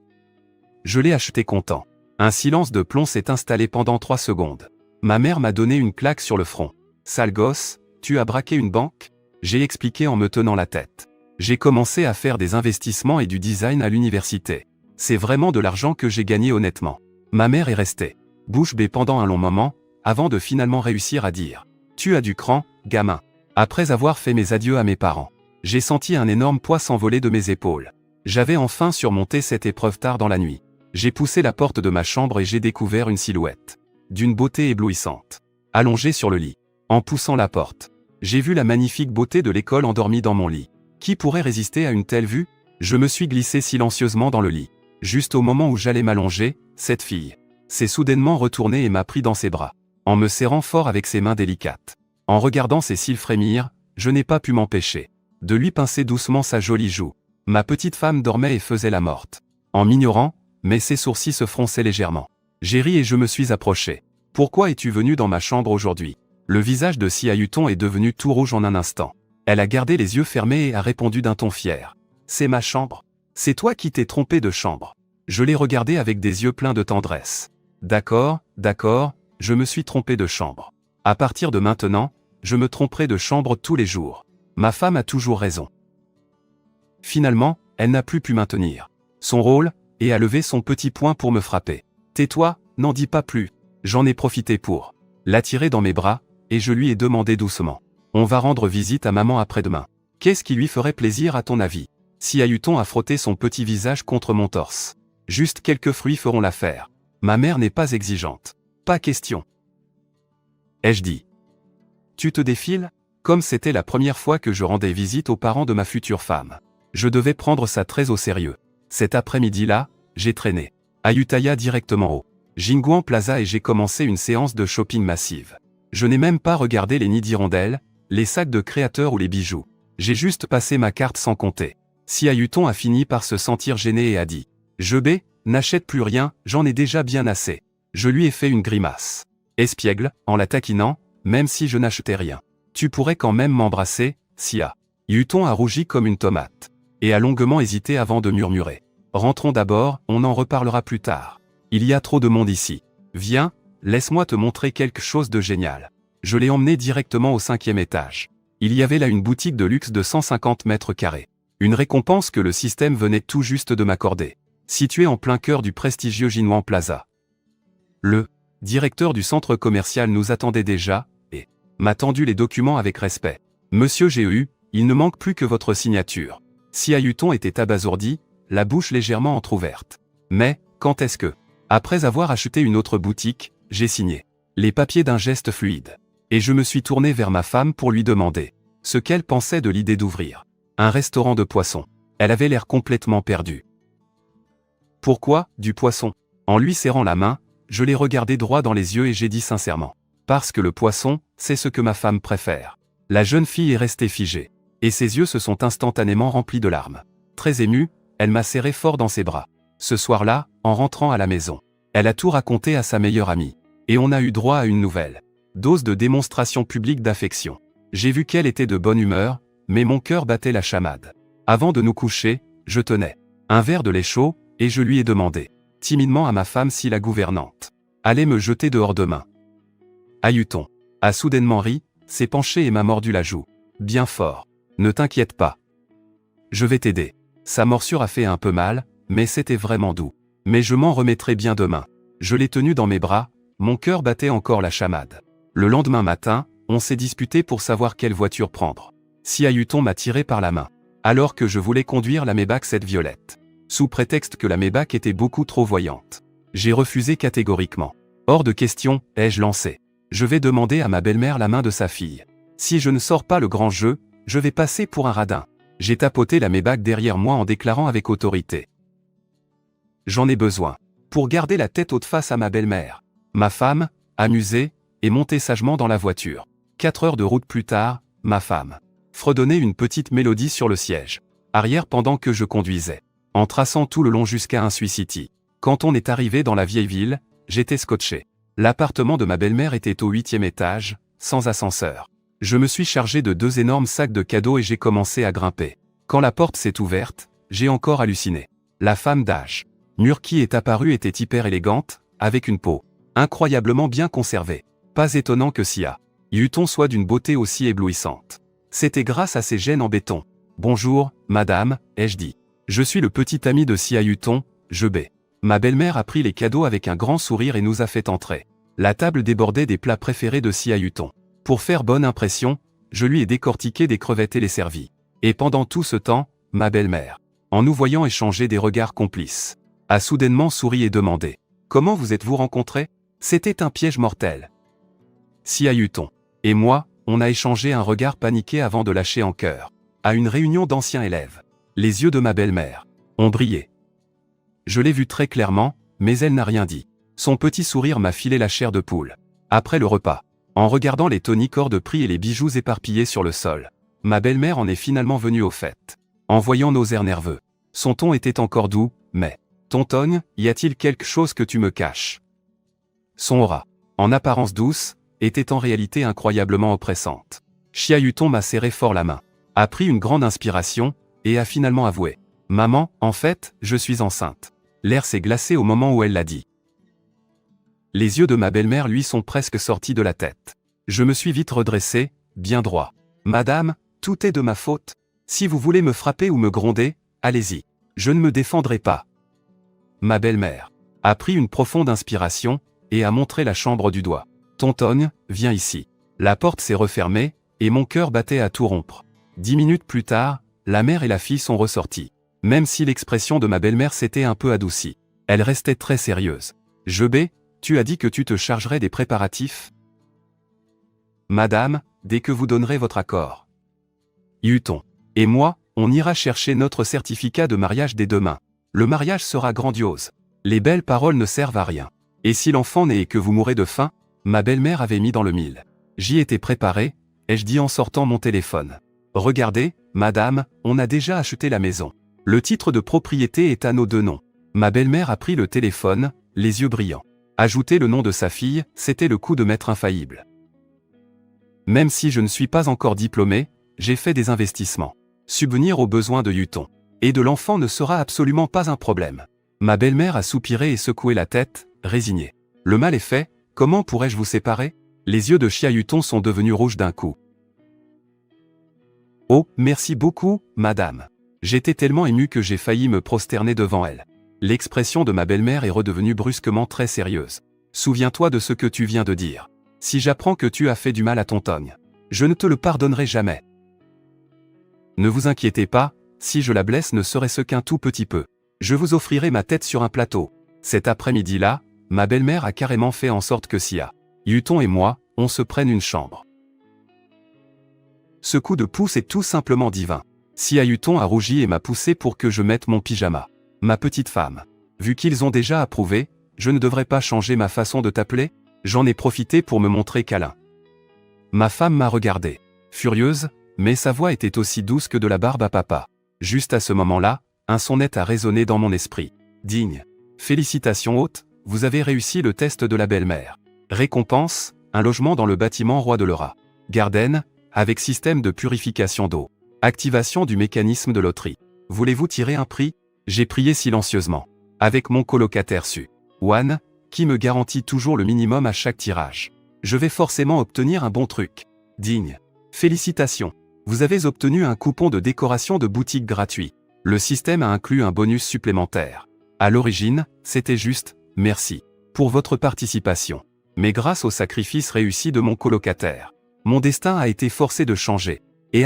Je l'ai achetée content. Un silence de plomb s'est installé pendant 3 secondes. Ma mère m'a donné une claque sur le front. Sale gosse, tu as braqué une banque? J'ai expliqué en me tenant la tête. J'ai commencé à faire des investissements et du design à l'université. C'est vraiment de l'argent que j'ai gagné honnêtement. Ma mère est restée bouche bée pendant un long moment, avant de finalement réussir à dire « Tu as du cran, gamin ». Après avoir fait mes adieux à mes parents, j'ai senti un énorme poids s'envoler de mes épaules. J'avais enfin surmonté cette épreuve tard dans la nuit. J'ai poussé la porte de ma chambre et j'ai découvert une silhouette d'une beauté éblouissante, allongée sur le lit. En poussant la porte, j'ai vu la magnifique beauté de l'école endormie dans mon lit. Qui pourrait résister à une telle vue? Je me suis glissé silencieusement dans le lit. Juste au moment où j'allais m'allonger, cette fille s'est soudainement retournée et m'a pris dans ses bras, en me serrant fort avec ses mains délicates. En regardant ses cils frémir, je n'ai pas pu m'empêcher de lui pincer doucement sa jolie joue. Ma petite femme dormait et faisait la morte, en m'ignorant, mais ses sourcils se fronçaient légèrement. J'ai ri et je me suis approché. Pourquoi es-tu venu dans ma chambre aujourd'hui? Le visage de Si Ahuton est devenu tout rouge en un instant. Elle a gardé les yeux fermés et a répondu d'un ton fier. C'est ma chambre. C'est toi qui t'es trompé de chambre. Je l'ai regardé avec des yeux pleins de tendresse. D'accord, je me suis trompé de chambre. À partir de maintenant, je me tromperai de chambre tous les jours. Ma femme a toujours raison. Finalement, elle n'a plus pu maintenir son rôle, et a levé son petit poing pour me frapper. Tais-toi, n'en dis pas plus. J'en ai profité pour l'attirer dans mes bras, et je lui ai demandé doucement. On va rendre visite à maman après-demain. Qu'est-ce qui lui ferait plaisir à ton avis? Si Ahuton a frotté son petit visage contre mon torse. Juste quelques fruits feront l'affaire. Ma mère n'est pas exigeante. Pas question. Ai-je dit. Tu te défiles? Comme c'était la première fois que je rendais visite aux parents de ma future femme. Je devais prendre ça très au sérieux. Cet après-midi-là, j'ai traîné à Ayutthaya directement au Jingguan Plaza et j'ai commencé une séance de shopping massive. Je n'ai même pas regardé les nids d'hirondelles, les sacs de créateurs ou les bijoux. J'ai juste passé ma carte sans compter. Si Ahuton a fini par se sentir gêné et a dit « Je bais, n'achète plus rien, j'en ai déjà bien assez ». Je lui ai fait une grimace espiègle, en la taquinant, même si je n'achetais rien. « Tu pourrais quand même m'embrasser, Sia ». Ahuton a rougi comme une tomate, et a longuement hésité avant de murmurer. « Rentrons d'abord, on en reparlera plus tard. Il y a trop de monde ici. Viens, laisse-moi te montrer quelque chose de génial. » Je l'ai emmené directement au 5e étage. Il y avait là une boutique de luxe de 150 mètres carrés. Une récompense que le système venait tout juste de m'accorder. Située en plein cœur du prestigieux Jingguan Plaza. Le directeur du centre commercial nous attendait déjà, et m'a tendu les documents avec respect. « Monsieur GEU, il ne manque plus que votre signature. » Si Ahuton était abasourdi, la bouche légèrement entr'ouverte. Mais, quand est-ce que, après avoir acheté une autre boutique, j'ai signé les papiers d'un geste fluide. Et je me suis tourné vers ma femme pour lui demander ce qu'elle pensait de l'idée d'ouvrir un restaurant de poissons. Elle avait l'air complètement perdue. Pourquoi, du poisson? En lui serrant la main, je l'ai regardé droit dans les yeux et j'ai dit sincèrement. Parce que le poisson, c'est ce que ma femme préfère. La jeune fille est restée figée. Et ses yeux se sont instantanément remplis de larmes. Très émue, elle m'a serré fort dans ses bras. Ce soir-là, en rentrant à la maison, elle a tout raconté à sa meilleure amie. Et on a eu droit à une nouvelle dose de démonstration publique d'affection. J'ai vu qu'elle était de bonne humeur, mais mon cœur battait la chamade. Avant de nous coucher, je tenais un verre de lait chaud, et je lui ai demandé timidement à ma femme si la gouvernante allait me jeter dehors demain. Ahuton a soudainement ri, s'est penché et m'a mordu la joue. Bien fort. Ne t'inquiète pas. Je vais t'aider. Sa morsure a fait un peu mal, mais c'était vraiment doux. Mais je m'en remettrai bien demain. Je l'ai tenu dans mes bras, mon cœur battait encore la chamade. Le lendemain matin, on s'est disputé pour savoir quelle voiture prendre. Si Ahuton m'a tiré par la main, alors que je voulais conduire la Maybach 7 violette. Sous prétexte que la Maybach était beaucoup trop voyante. J'ai refusé catégoriquement. Hors de question, ai-je lancé. Je vais demander à ma belle-mère la main de sa fille. Si je ne sors pas le grand jeu, je vais passer pour un radin. J'ai tapoté la Maybach derrière moi en déclarant avec autorité. J'en ai besoin. Pour garder la tête haute face à ma belle-mère. Ma femme, amusée, est montée sagement dans la voiture. 4 heures de route plus tard, ma femme fredonnait une petite mélodie sur le siège arrière pendant que je conduisais, en traçant tout le long jusqu'à un City. Quand on est arrivé dans la vieille ville, j'étais scotché. L'appartement de ma belle-mère était au 8e étage, sans ascenseur. Je me suis chargé de 2 énormes sacs de cadeaux et j'ai commencé à grimper. Quand la porte s'est ouverte, j'ai encore halluciné. La femme d'âge mûr qui est apparue était hyper élégante, avec une peau incroyablement bien conservée. Pas étonnant que Ahuton soit d'une beauté aussi éblouissante. C'était grâce à ses gènes en béton. Bonjour, madame, ai-je dit. Je suis le petit ami de Ahuton, je vais. Ma belle-mère a pris les cadeaux avec un grand sourire et nous a fait entrer. La table débordait des plats préférés de Ahuton. Pour faire bonne impression, je lui ai décortiqué des crevettes et les servi. Et pendant tout ce temps, ma belle-mère, en nous voyant échanger des regards complices, a soudainement souri et demandé « Comment vous êtes-vous rencontrés ?» C'était un piège mortel. Ahuton et moi, on a échangé un regard paniqué avant de lâcher en chœur. À une réunion d'anciens élèves, les yeux de ma belle-mère ont brillé. Je l'ai vue très clairement, mais elle n'a rien dit. Son petit sourire m'a filé la chair de poule. Après le repas, en regardant les toniques hors de prix et les bijoux éparpillés sur le sol, ma belle-mère en est finalement venue au fait. En voyant nos airs nerveux, son ton était encore doux, mais « Tonton, y a-t-il quelque chose que tu me caches ?» Son aura, en apparence douce, était en réalité incroyablement oppressante. Ahuton m'a serré fort la main, a pris une grande inspiration, et a finalement avoué « Maman, en fait, je suis enceinte. » L'air s'est glacé au moment où elle l'a dit. Les yeux de ma belle-mère lui sont presque sortis de la tête. Je me suis vite redressé, bien droit. « Madame, tout est de ma faute. Si vous voulez me frapper ou me gronder, allez-y. Je ne me défendrai pas. » Ma belle-mère a pris une profonde inspiration, et a montré la chambre du doigt. « Tonton, viens ici. » La porte s'est refermée, et mon cœur battait à tout rompre. 10 minutes plus tard, la mère et la fille sont ressorties. Même si l'expression de ma belle-mère s'était un peu adoucie, elle restait très sérieuse. « Jebé, tu as dit que tu te chargerais des préparatifs ? » Madame, dès que vous donnerez votre accord. Ahuton et moi, on ira chercher notre certificat de mariage dès demain. Le mariage sera grandiose. Les belles paroles ne servent à rien. Et si l'enfant naît et que vous mourrez de faim, ma belle-mère avait mis dans le mille. J'y étais préparé, ai-je dit en sortant mon téléphone. Regardez, madame, on a déjà acheté la maison. Le titre de propriété est à nos 2 noms. Ma belle-mère a pris le téléphone, les yeux brillants. Ajouter le nom de sa fille, c'était le coup de maître infaillible. Même si je ne suis pas encore diplômé, j'ai fait des investissements. Subvenir aux besoins de Ahuton et de l'enfant ne sera absolument pas un problème. Ma belle-mère a soupiré et secoué la tête, résignée. Le mal est fait, comment pourrais-je vous séparer? Les yeux de Ahuton sont devenus rouges d'un coup. Oh, merci beaucoup, madame. J'étais tellement ému que j'ai failli me prosterner devant elle. L'expression de ma belle-mère est redevenue brusquement très sérieuse. Souviens-toi de ce que tu viens de dire. Si j'apprends que tu as fait du mal à Tonton, je ne te le pardonnerai jamais. Ne vous inquiétez pas, si je la blesse ne serait-ce qu'un tout petit peu. Je vous offrirai ma tête sur un plateau. Cet après-midi-là, ma belle-mère a carrément fait en sorte que Ahuton et moi, on se prenne une chambre. Ce coup de pouce est tout simplement divin. Ahuton a rougi et m'a poussé pour que je mette mon pyjama. Ma petite femme. Vu qu'ils ont déjà approuvé, je ne devrais pas changer ma façon de t'appeler? J'en ai profité pour me montrer câlin. Ma femme m'a regardé. Furieuse, Mais sa voix était aussi douce que de la barbe à papa. Juste à ce moment-là, un son net a résonné dans mon esprit. Digne. Félicitations hôte, vous avez réussi le test de la belle-mère. Récompense, un logement dans le bâtiment Roi de Laura. Garden, avec système de purification d'eau. Activation du mécanisme de loterie. Voulez-vous tirer un prix? J'ai prié silencieusement. Avec mon colocataire One, qui me garantit toujours le minimum à chaque tirage. Je vais forcément obtenir un bon truc. Digne. Félicitations. Vous avez obtenu un coupon de décoration de boutique gratuit. Le système a inclus un bonus supplémentaire. À l'origine, c'était juste « merci » pour votre participation. Mais grâce au sacrifice réussi de mon colocataire, mon destin a été forcé de changer. Et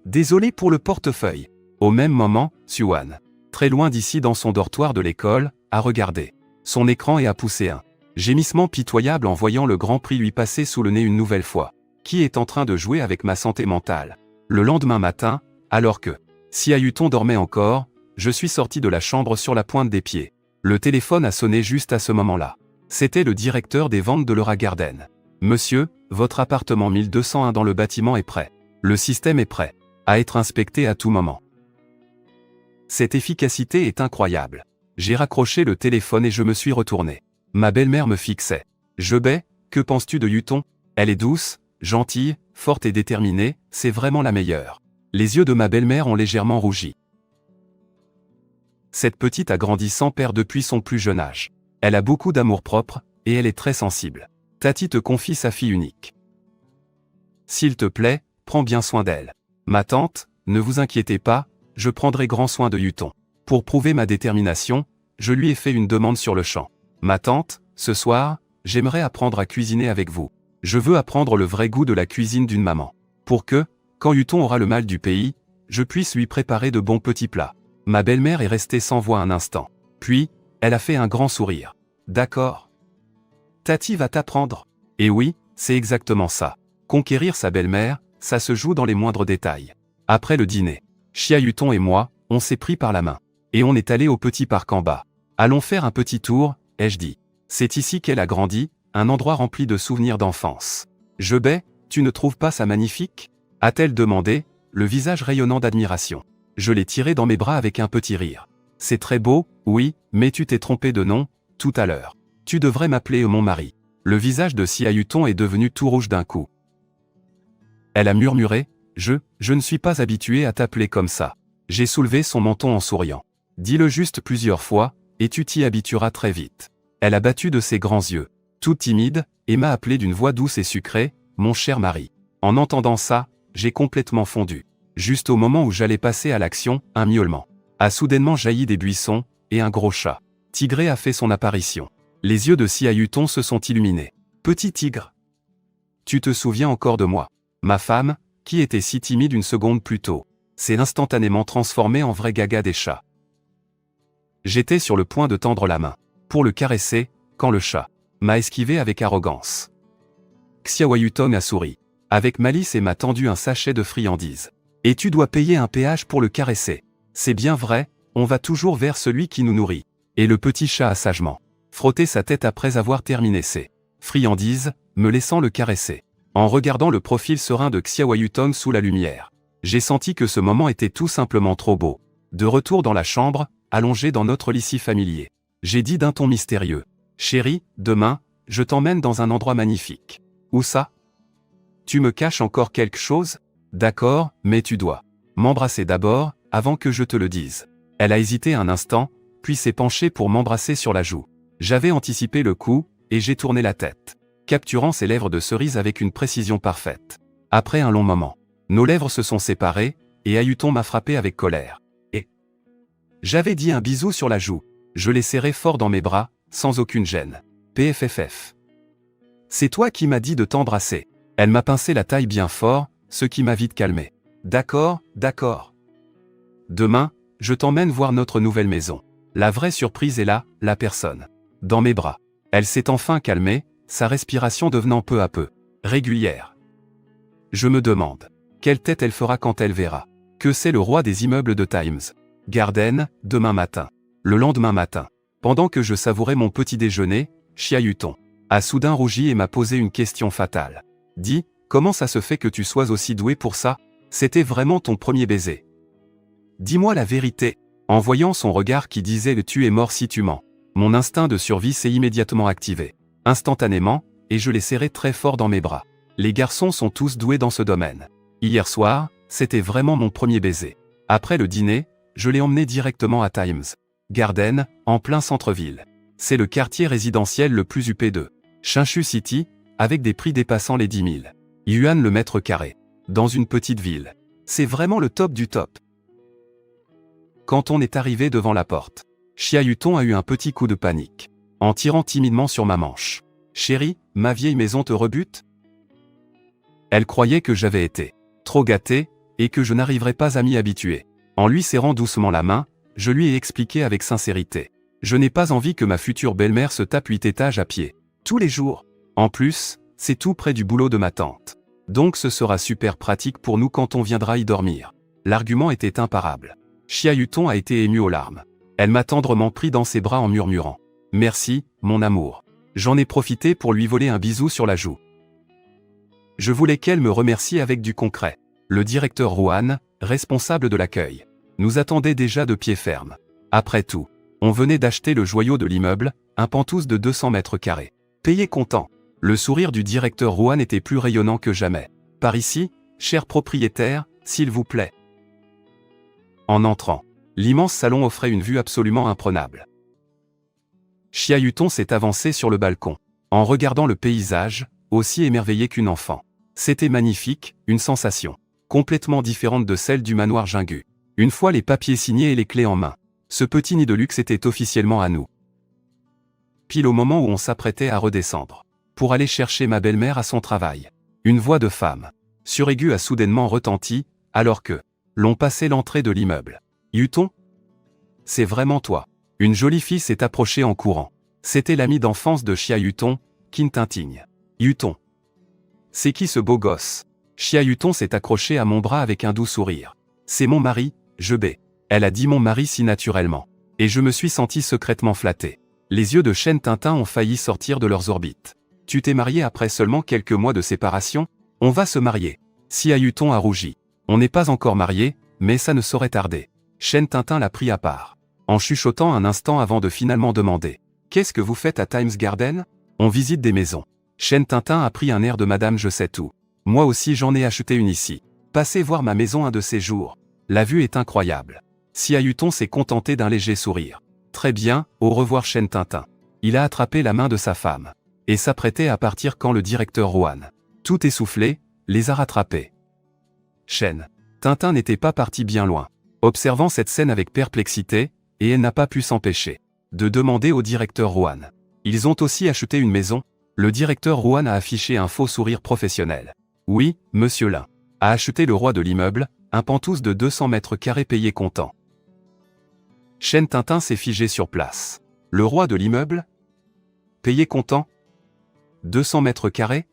désolé pour le portefeuille. Au même moment, Suan, très loin d'ici dans son dortoir de l'école, a regardé son écran et a poussé un gémissement pitoyable en voyant le Grand Prix lui passer sous le nez une nouvelle fois. Qui est en train de jouer avec ma santé mentale? Le lendemain matin, alors que Xiaoyuton dormait encore, je suis sorti de la chambre sur la pointe des pieds. Le téléphone a sonné juste à ce moment-là. C'était le directeur des ventes de Laura Garden. Monsieur, votre appartement 1201 dans le bâtiment est prêt. Le système est prêt à être inspecté à tout moment. Cette efficacité est incroyable. J'ai raccroché le téléphone et je me suis retourné. Ma belle-mère me fixait. Que penses-tu de Yuton? Elle est douce, gentille, forte et déterminée, c'est vraiment la meilleure. Les yeux de ma belle-mère ont légèrement rougi. Cette petite a grandi sans père depuis son plus jeune âge. Elle a beaucoup d'amour-propre, et elle est très sensible. Tati te confie sa fille unique. S'il te plaît, prends bien soin d'elle. Ma tante, ne vous inquiétez pas, je prendrai grand soin de Yuton. Pour prouver ma détermination, je lui ai fait une demande sur le champ. Ma tante, ce soir, j'aimerais apprendre à cuisiner avec vous. Je veux apprendre le vrai goût de la cuisine d'une maman. Pour que, quand Yuton aura le mal du pays, je puisse lui préparer de bons petits plats. Ma belle-mère est restée sans voix un instant. Puis, elle a fait un grand sourire. D'accord. Tati va t'apprendre. Et oui, c'est exactement ça. Conquérir sa belle-mère, ça se joue dans les moindres détails. Après le dîner, Xiaoyuton et moi, on s'est pris par la main. Et on est allé au petit parc en bas. Allons faire un petit tour, ai-je dit. C'est ici qu'elle a grandi, un endroit rempli de souvenirs d'enfance. Tu ne trouves pas ça magnifique? A-t-elle demandé, le visage rayonnant d'admiration. Je l'ai tiré dans mes bras avec un petit rire. C'est très beau, oui, mais tu t'es trompé de nom, tout à l'heure. Tu devrais m'appeler mon mari. Le visage de Xiaoyuton est devenu tout rouge d'un coup. Elle a murmuré, je ne suis pas habitué à t'appeler comme ça. J'ai soulevé son menton en souriant. Dis-le juste plusieurs fois, et tu t'y habitueras très vite. Elle a battu de ses grands yeux, toute timide, et m'a appelé d'une voix douce et sucrée, mon cher mari. En entendant ça, j'ai complètement fondu. Juste au moment où j'allais passer à l'action, un miaulement a soudainement jailli des buissons, et un gros chat tigré a fait son apparition. Les yeux de Xiaoyuton se sont illuminés. Petit tigre. Tu te souviens encore de moi? Ma femme, qui était si timide une seconde plus tôt, s'est instantanément transformée en vrai gaga des chats. J'étais sur le point de tendre la main pour le caresser, quand le chat m'a esquivé avec arrogance. Xiaoyuton a souri avec malice et m'a tendu un sachet de friandises. Et tu dois payer un péage pour le caresser. C'est bien vrai, on va toujours vers celui qui nous nourrit. Et le petit chat a sagement frotté sa tête après avoir terminé ses friandises, me laissant le caresser. En regardant le profil serein de Xiaoyuton sous la lumière, j'ai senti que ce moment était tout simplement trop beau. De retour dans la chambre, allongé dans notre lit si familier, j'ai dit d'un ton mystérieux. Chérie, demain, je t'emmène dans un endroit magnifique. Où ça? Tu me caches encore quelque chose? D'accord, mais tu dois m'embrasser d'abord, avant que je te le dise. Elle a hésité un instant, puis s'est penchée pour m'embrasser sur la joue. J'avais anticipé le coup, et j'ai tourné la tête, capturant ses lèvres de cerise avec une précision parfaite. Après un long moment, nos lèvres se sont séparées, et Ayuton m'a frappé avec colère. Et j'avais dit un bisou sur la joue. Je l'ai serré fort dans mes bras, sans aucune gêne. PFFF. C'est toi qui m'as dit de t'embrasser. Elle m'a pincé la taille bien fort, ce qui m'a vite calmé. D'accord, d'accord. Demain, je t'emmène voir notre nouvelle maison. La vraie surprise est là, la personne. Dans mes bras. Elle s'est enfin calmée, sa respiration devenant peu à peu régulière. Je me demande quelle tête elle fera quand elle verra que c'est le roi des immeubles de Times Garden, demain matin. Le lendemain matin, pendant que je savourais mon petit déjeuner, Xiaoyuton a soudain rougi et m'a posé une question fatale. Dis, Comment ça se fait que tu sois aussi doué pour ça? C'était vraiment ton premier baiser. Dis-moi la vérité. En voyant son regard qui disait « tu es mort si tu mens », mon instinct de survie s'est immédiatement activé. Instantanément, et je l'ai serré très fort dans mes bras. Les garçons sont tous doués dans ce domaine. Hier soir, c'était vraiment mon premier baiser. Après le dîner, je l'ai emmené directement à Times Garden, en plein centre-ville. C'est le quartier résidentiel le plus huppé de Chinchu City, avec des prix dépassant les 10 000 yuan le mètre carré. Dans une petite ville. C'est vraiment le top du top. Quand on est arrivé devant la porte, Xia Yutong a eu un petit coup de panique, en tirant timidement sur ma manche. « Chérie, ma vieille maison te rebute ?» Elle croyait que j'avais été trop gâté, et que je n'arriverais pas à m'y habituer. En lui serrant doucement la main, je lui ai expliqué avec sincérité. Je n'ai pas envie que ma future belle-mère se tape 8 étages à pied, tous les jours. En plus, c'est tout près du boulot de ma tante. Donc ce sera super pratique pour nous quand on viendra y dormir. L'argument était imparable. Xia Yutong a été émue aux larmes. Elle m'a tendrement pris dans ses bras en murmurant « Merci, mon amour ». J'en ai profité pour lui voler un bisou sur la joue. Je voulais qu'elle me remercie avec du concret. Le directeur Ruan, responsable de l'accueil, nous attendait déjà de pied ferme. Après tout, on venait d'acheter le joyau de l'immeuble, un penthouse de 200 mètres carrés. Payé comptant. Le sourire du directeur Ruan était plus rayonnant que jamais. Par ici, cher propriétaire, s'il vous plaît. En entrant, l'immense salon offrait une vue absolument imprenable. Xia Yutong s'est avancée sur le balcon, en regardant le paysage, aussi émerveillée qu'une enfant. C'était magnifique, une sensation complètement différente de celle du manoir Jingu. Une fois les papiers signés et les clés en main, ce petit nid de luxe était officiellement à nous. Pile au moment où on s'apprêtait à redescendre, pour aller chercher ma belle-mère à son travail, une voix de femme, suraiguë a soudainement retenti, alors que l'on passait l'entrée de l'immeuble. « Yutong ? C'est vraiment toi ?» Une jolie fille s'est approchée en courant. C'était l'amie d'enfance de Xia Yutong, Qin Tinting. « Yutong. C'est qui ce beau gosse ?» Xia Yutong s'est accrochée à mon bras avec un doux sourire. « C'est mon mari, je vais. » Elle a dit mon mari si naturellement. Et je me suis senti secrètement flatté. Les yeux de Shen Tintin ont failli sortir de leurs orbites. « Tu t'es marié après seulement quelques mois de séparation ? On va se marier. » Xia Yutong a rougi. « On n'est pas encore mariés, mais ça ne saurait tarder. » Shen Tintin l'a pris à part, en chuchotant un instant avant de finalement demander « Qu'est-ce que vous faites à Times Garden ? On visite des maisons. » Shen Tintin a pris un air de madame je sais tout. « Moi aussi j'en ai acheté une ici. Passez voir ma maison un de ces jours. La vue est incroyable. » Xia Yutong s'est contenté d'un léger sourire. « Très bien, au revoir Shen Tintin. » Il a attrapé la main de sa femme, et s'apprêtait à partir quand le directeur Ruan, tout essoufflé, les a rattrapés. Shen Tintin n'était pas parti bien loin, observant cette scène avec perplexité, et elle n'a pas pu s'empêcher de demander au directeur Ruan. Ils ont aussi acheté une maison. Le directeur Ruan a affiché un faux sourire professionnel. Oui, monsieur Lin a acheté le roi de l'immeuble, un penthouse de 200 mètres carrés payé comptant. Shen Tintin s'est figé sur place. Le roi de l'immeuble ? Payé comptant ? 200 mètres carrés ?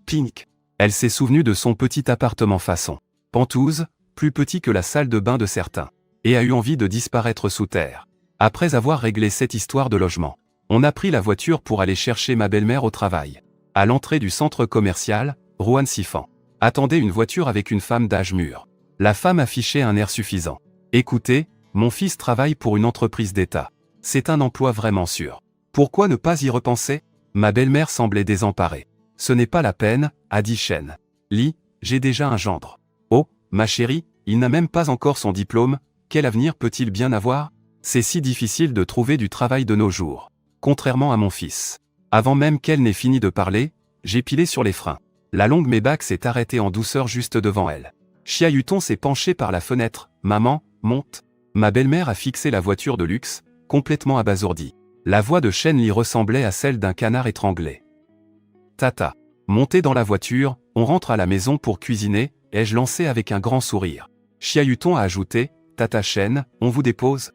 Pink. Elle s'est souvenue de son petit appartement façon penthouse, plus petit que la salle de bain de certains, et a eu envie de disparaître sous terre. Après avoir réglé cette histoire de logement, on a pris la voiture pour aller chercher ma belle-mère au travail. À l'entrée du centre commercial, Ruan Sifan attendait une voiture avec une femme d'âge mûr. La femme affichait un air suffisant. « Écoutez, mon fils travaille pour une entreprise d'État. C'est un emploi vraiment sûr. Pourquoi ne pas y repenser ?» Ma belle-mère semblait désemparée. « Ce n'est pas la peine, » a dit Shen Li, « j'ai déjà un gendre. » « Oh, ma chérie, il n'a même pas encore son diplôme, quel avenir peut-il bien avoir ? C'est si difficile de trouver du travail de nos jours. Contrairement à mon fils. » Avant même qu'elle n'ait fini de parler, j'ai pilé sur les freins. La longue Maybach s'est arrêtée en douceur juste devant elle. Xia Yutong s'est penchée par la fenêtre. « Maman, monte !» Ma belle-mère a fixé la voiture de luxe, complètement abasourdie. La voix de Shen Li ressemblait à celle d'un canard étranglé. « Tata. » Montée dans la voiture, on rentre à la maison pour cuisiner, ai-je lancé avec un grand sourire. Xia Yutong a ajouté, « Tata Shen, on vous dépose ?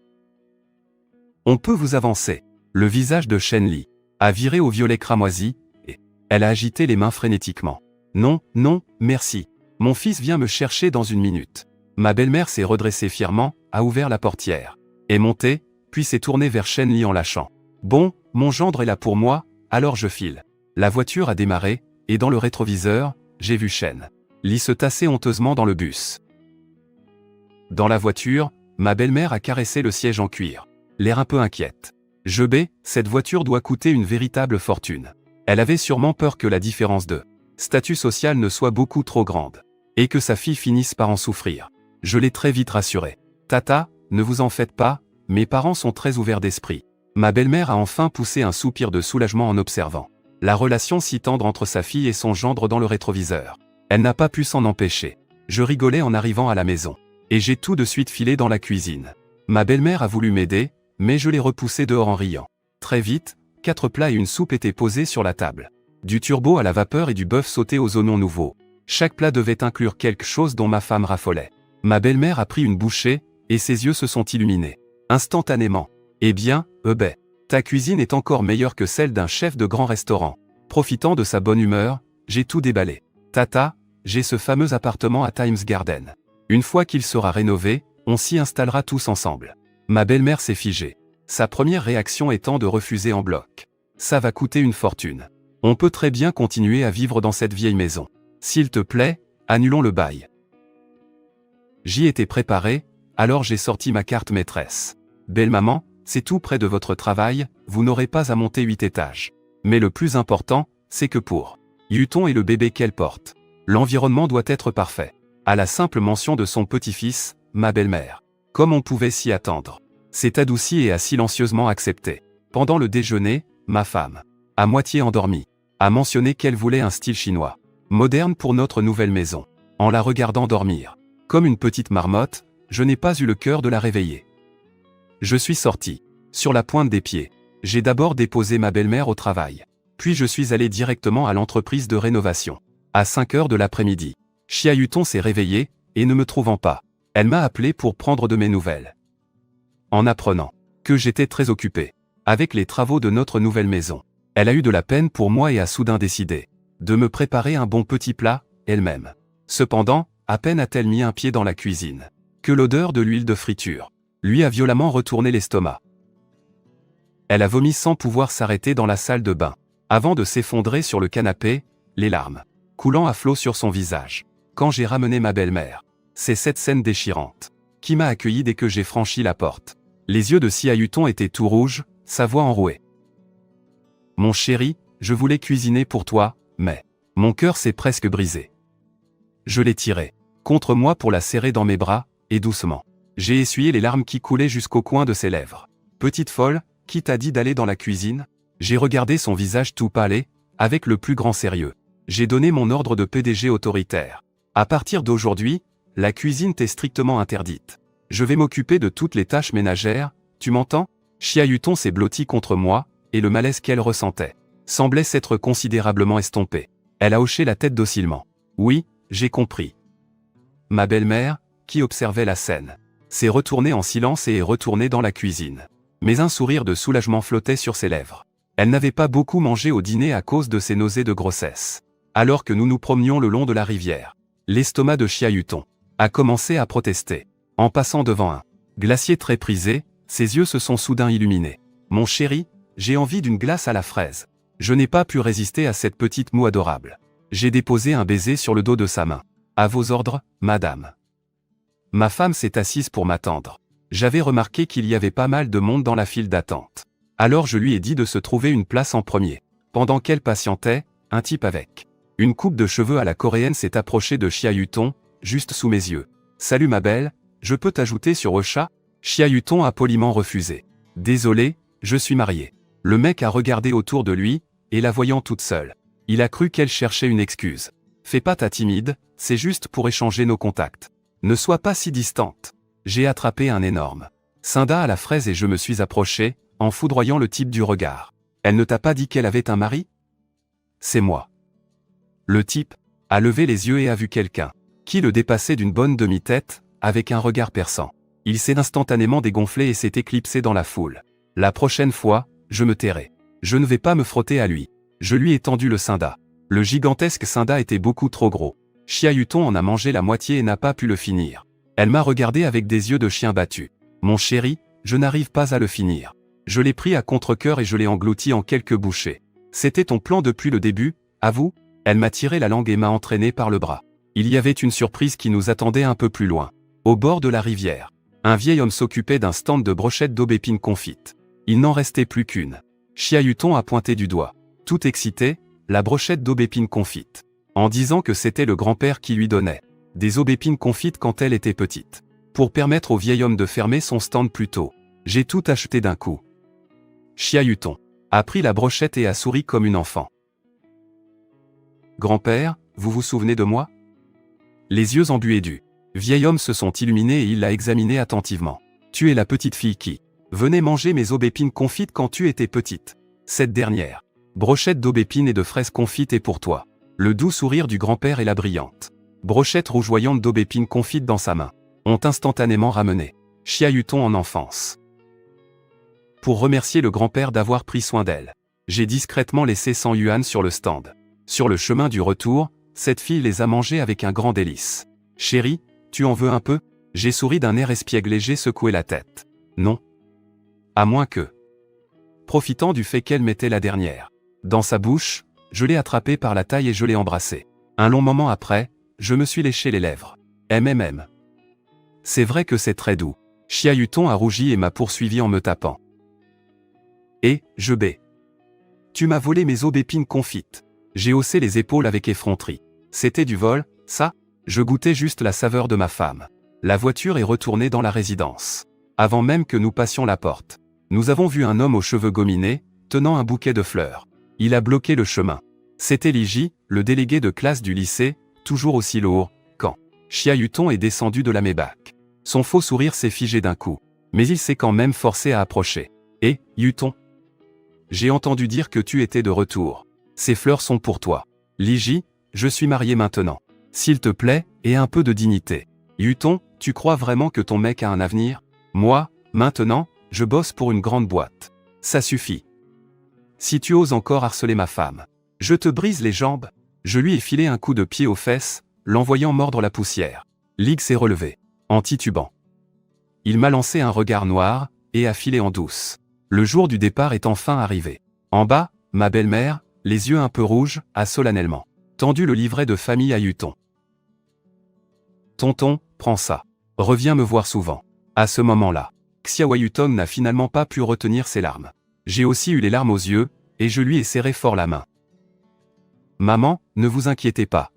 On peut vous avancer. » Le visage de Shen Li a viré au violet cramoisi, et elle a agité les mains frénétiquement. « Non, non, merci. Mon fils vient me chercher dans une minute. » Ma belle-mère s'est redressée fièrement, a ouvert la portière, est montée, puis s'est tournée vers Shen Li en lâchant. « Bon, mon gendre est là pour moi, alors je file. » La voiture a démarré, et dans le rétroviseur, j'ai vu Chen Li se tasser honteusement dans le bus. Dans la voiture, ma belle-mère a caressé le siège en cuir, l'air un peu inquiète. Cette voiture doit coûter une véritable fortune. Elle avait sûrement peur que la différence de statut social ne soit beaucoup trop grande, et que sa fille finisse par en souffrir. Je l'ai très vite rassurée. Tata, ne vous en faites pas, mes parents sont très ouverts d'esprit. Ma belle-mère a enfin poussé un soupir de soulagement en observant la relation si tendre entre sa fille et son gendre dans le rétroviseur. Elle n'a pas pu s'en empêcher. Je rigolais en arrivant à la maison, et j'ai tout de suite filé dans la cuisine. Ma belle-mère a voulu m'aider, mais je l'ai repoussée dehors en riant. Très vite, 4 plats et une soupe étaient posés sur la table. Du turbo à la vapeur et du bœuf sauté aux oignons nouveaux. Chaque plat devait inclure quelque chose dont ma femme raffolait. Ma belle-mère a pris une bouchée, et ses yeux se sont illuminés. Instantanément. Eh bien, ta cuisine est encore meilleure que celle d'un chef de grand restaurant. Profitant de sa bonne humeur, j'ai tout déballé. Tata, j'ai ce fameux appartement à Times Garden. Une fois qu'il sera rénové, on s'y installera tous ensemble. Ma belle-mère s'est figée. Sa première réaction étant de refuser en bloc. Ça va coûter une fortune. On peut très bien continuer à vivre dans cette vieille maison. S'il te plaît, annulons le bail. J'y étais préparé, alors j'ai sorti ma carte maîtresse. Belle maman, c'est tout près de votre travail, vous n'aurez pas à monter 8 étages. Mais le plus important, c'est que pour Yuton et le bébé qu'elle porte, l'environnement doit être parfait. À la simple mention de son petit-fils, ma belle-mère, comme on pouvait s'y attendre, s'est adoucie et a silencieusement accepté. Pendant le déjeuner, ma femme, à moitié endormie, a mentionné qu'elle voulait un style chinois, moderne pour notre nouvelle maison. En la regardant dormir, comme une petite marmotte, je n'ai pas eu le cœur de la réveiller. Je suis sorti, sur la pointe des pieds. J'ai d'abord déposé ma belle-mère au travail. Puis je suis allé directement à l'entreprise de rénovation. À 5 heures de l'après-midi, Chia Yuton s'est réveillée, et ne me trouvant pas, elle m'a appelé pour prendre de mes nouvelles. En apprenant que j'étais très occupé avec les travaux de notre nouvelle maison, elle a eu de la peine pour moi et a soudain décidé de me préparer un bon petit plat, elle-même. Cependant, à peine a-t-elle mis un pied dans la cuisine, que l'odeur de l'huile de friture lui a violemment retourné l'estomac. Elle a vomi sans pouvoir s'arrêter dans la salle de bain, avant de s'effondrer sur le canapé, les larmes coulant à flots sur son visage. Quand j'ai ramené ma belle-mère, c'est cette scène déchirante qui m'a accueilli dès que j'ai franchi la porte. Les yeux de Chia Yuton étaient tout rouges, sa voix enrouée. Mon chéri, je voulais cuisiner pour toi, mais mon cœur s'est presque brisé. Je l'ai tirée contre moi pour la serrer dans mes bras, et doucement, j'ai essuyé les larmes qui coulaient jusqu'au coin de ses lèvres. Petite folle, qui t'a dit d'aller dans la cuisine? J'ai regardé son visage tout pâle, avec le plus grand sérieux. J'ai donné mon ordre de PDG autoritaire. À partir d'aujourd'hui, la cuisine t'est strictement interdite. Je vais m'occuper de toutes les tâches ménagères, tu m'entends? Chia Yuton s'est blotti contre moi, et le malaise qu'elle ressentait semblait s'être considérablement estompé. Elle a hoché la tête docilement. Oui, j'ai compris. Ma belle-mère, qui observait la scène, s'est retournée en silence et est retournée dans la cuisine. Mais un sourire de soulagement flottait sur ses lèvres. Elle n'avait pas beaucoup mangé au dîner à cause de ses nausées de grossesse. Alors que nous nous promenions le long de la rivière, l'estomac de Chia Yuton a commencé à protester. En passant devant un glacier très prisé, ses yeux se sont soudain illuminés. Mon chéri, j'ai envie d'une glace à la fraise. Je n'ai pas pu résister à cette petite moue adorable. J'ai déposé un baiser sur le dos de sa main. À vos ordres, madame. Ma femme s'est assise pour m'attendre. J'avais remarqué qu'il y avait pas mal de monde dans la file d'attente. Alors je lui ai dit de se trouver une place en premier. Pendant qu'elle patientait, un type avec une coupe de cheveux à la coréenne s'est approché de Chia Yuton, juste sous mes yeux. Salut ma belle, je peux t'ajouter sur Ocha? Chia Yuton a poliment refusé. Désolé, je suis marié. Le mec a regardé autour de lui, et la voyant toute seule, il a cru qu'elle cherchait une excuse. Fais pas ta timide, c'est juste pour échanger nos contacts. Ne sois pas si distante. J'ai attrapé un énorme Cinda à la fraise et je me suis approché, en foudroyant le type du regard. Elle ne t'a pas dit qu'elle avait un mari? C'est moi. Le type a levé les yeux et a vu quelqu'un qui le dépassait d'une bonne demi-tête, avec un regard perçant. Il s'est instantanément dégonflé et s'est éclipsé dans la foule. La prochaine fois, je me tairai. Je ne vais pas me frotter à lui. Je lui ai tendu le Cinda. Le gigantesque Cinda était beaucoup trop gros. Chia Yuton en a mangé la moitié et n'a pas pu le finir. Elle m'a regardé avec des yeux de chien battu. Mon chéri, je n'arrive pas à le finir. Je l'ai pris à contre-cœur et je l'ai englouti en quelques bouchées. C'était ton plan depuis le début, avoue? Elle m'a tiré la langue et m'a entraîné par le bras. Il y avait une surprise qui nous attendait un peu plus loin. Au bord de la rivière, un vieil homme s'occupait d'un stand de brochettes d'aubépines confites. Il n'en restait plus qu'une. Chia Yuton a pointé du doigt, tout excité, la brochette d'aubépines confites, en disant que c'était le grand-père qui lui donnait des aubépines confites quand elle était petite, pour permettre au vieil homme de fermer son stand plus tôt. J'ai tout acheté d'un coup. Chia Yuton a pris la brochette et a souri comme une enfant. Grand-père, vous vous souvenez de moi? Les yeux embués du vieil homme se sont illuminés et il l'a examiné attentivement. Tu es la petite fille qui venait manger mes aubépines confites quand tu étais petite. Cette dernière brochette d'aubépines et de fraises confites est pour toi. Le doux sourire du grand-père et la brillante brochette rougeoyante d'aubépines confites dans sa main ont instantanément ramené Chia Yuton en enfance. Pour remercier le grand-père d'avoir pris soin d'elle, j'ai discrètement laissé 100 yuan sur le stand. Sur le chemin du retour, cette fille les a mangés avec un grand délice. Chérie, tu en veux un peu? J'ai souri d'un air espiègle et j'ai secoué la tête. Non. À moins que. Profitant du fait qu'elle mettait la dernière dans sa bouche, je l'ai attrapée par la taille et je l'ai embrassée. Un long moment après, je me suis léché les lèvres. MMM. C'est vrai que c'est très doux. Chia Yuton a rougi et m'a poursuivi en me tapant. Et, je baie. Tu m'as volé mes aubépines confites. J'ai haussé les épaules avec effronterie. C'était du vol, ça? Je goûtais juste la saveur de ma femme. La voiture est retournée dans la résidence. Avant même que nous passions la porte, nous avons vu un homme aux cheveux gominés, tenant un bouquet de fleurs. Il a bloqué le chemin. C'était Liji, le délégué de classe du lycée, toujours aussi lourd, quand Chia Yuton est descendu de la Maybach. Son faux sourire s'est figé d'un coup, mais il s'est quand même forcé à approcher. Et, Yuton? J'ai entendu dire que tu étais de retour. Ces fleurs sont pour toi. Liji, je suis marié maintenant. S'il te plaît, aie un peu de dignité. Yuton, tu crois vraiment que ton mec a un avenir? Moi, maintenant, je bosse pour une grande boîte. Ça suffit. Si tu oses encore harceler ma femme, je te brise les jambes. Je lui ai filé un coup de pied aux fesses, l'envoyant mordre la poussière. Lig s'est relevé, en titubant. Il m'a lancé un regard noir, et a filé en douce. Le jour du départ est enfin arrivé. En bas, ma belle-mère, les yeux un peu rouges, a solennellement tendu le livret de famille à Yuton. Tonton, prends ça. Reviens me voir souvent. À ce moment-là, Xiao Yuton n'a finalement pas pu retenir ses larmes. J'ai aussi eu les larmes aux yeux, et je lui ai serré fort la main. Maman, ne vous inquiétez pas.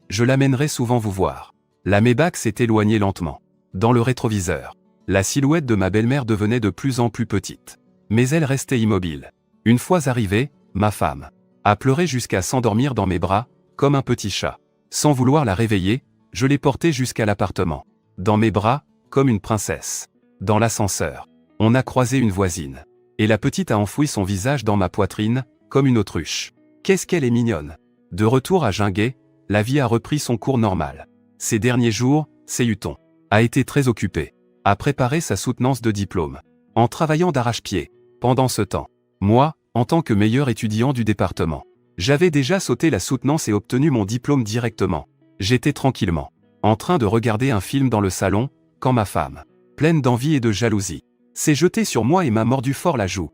Je l'amènerai souvent vous voir. La Maybach s'est éloignée lentement. Dans le rétroviseur, la silhouette de ma belle-mère devenait de plus en plus petite. Mais elle restait immobile. Une fois arrivée, ma femme a pleuré jusqu'à s'endormir dans mes bras, comme un petit chat. Sans vouloir la réveiller, je l'ai portée jusqu'à l'appartement. Dans mes bras, comme une princesse. Dans l'ascenseur, on a croisé une voisine. Et la petite a enfoui son visage dans ma poitrine, comme une autruche. Qu'est-ce qu'elle est mignonne. De retour à Jinghe, la vie a repris son cours normal. Ces derniers jours, Yuton a été très occupé à préparer sa soutenance de diplôme, en travaillant d'arrache-pied. Pendant ce temps, moi, en tant que meilleur étudiant du département, j'avais déjà sauté la soutenance et obtenu mon diplôme directement. J'étais tranquillement en train de regarder un film dans le salon, quand ma femme, pleine d'envie et de jalousie, s'est jetée sur moi et m'a mordu fort la joue.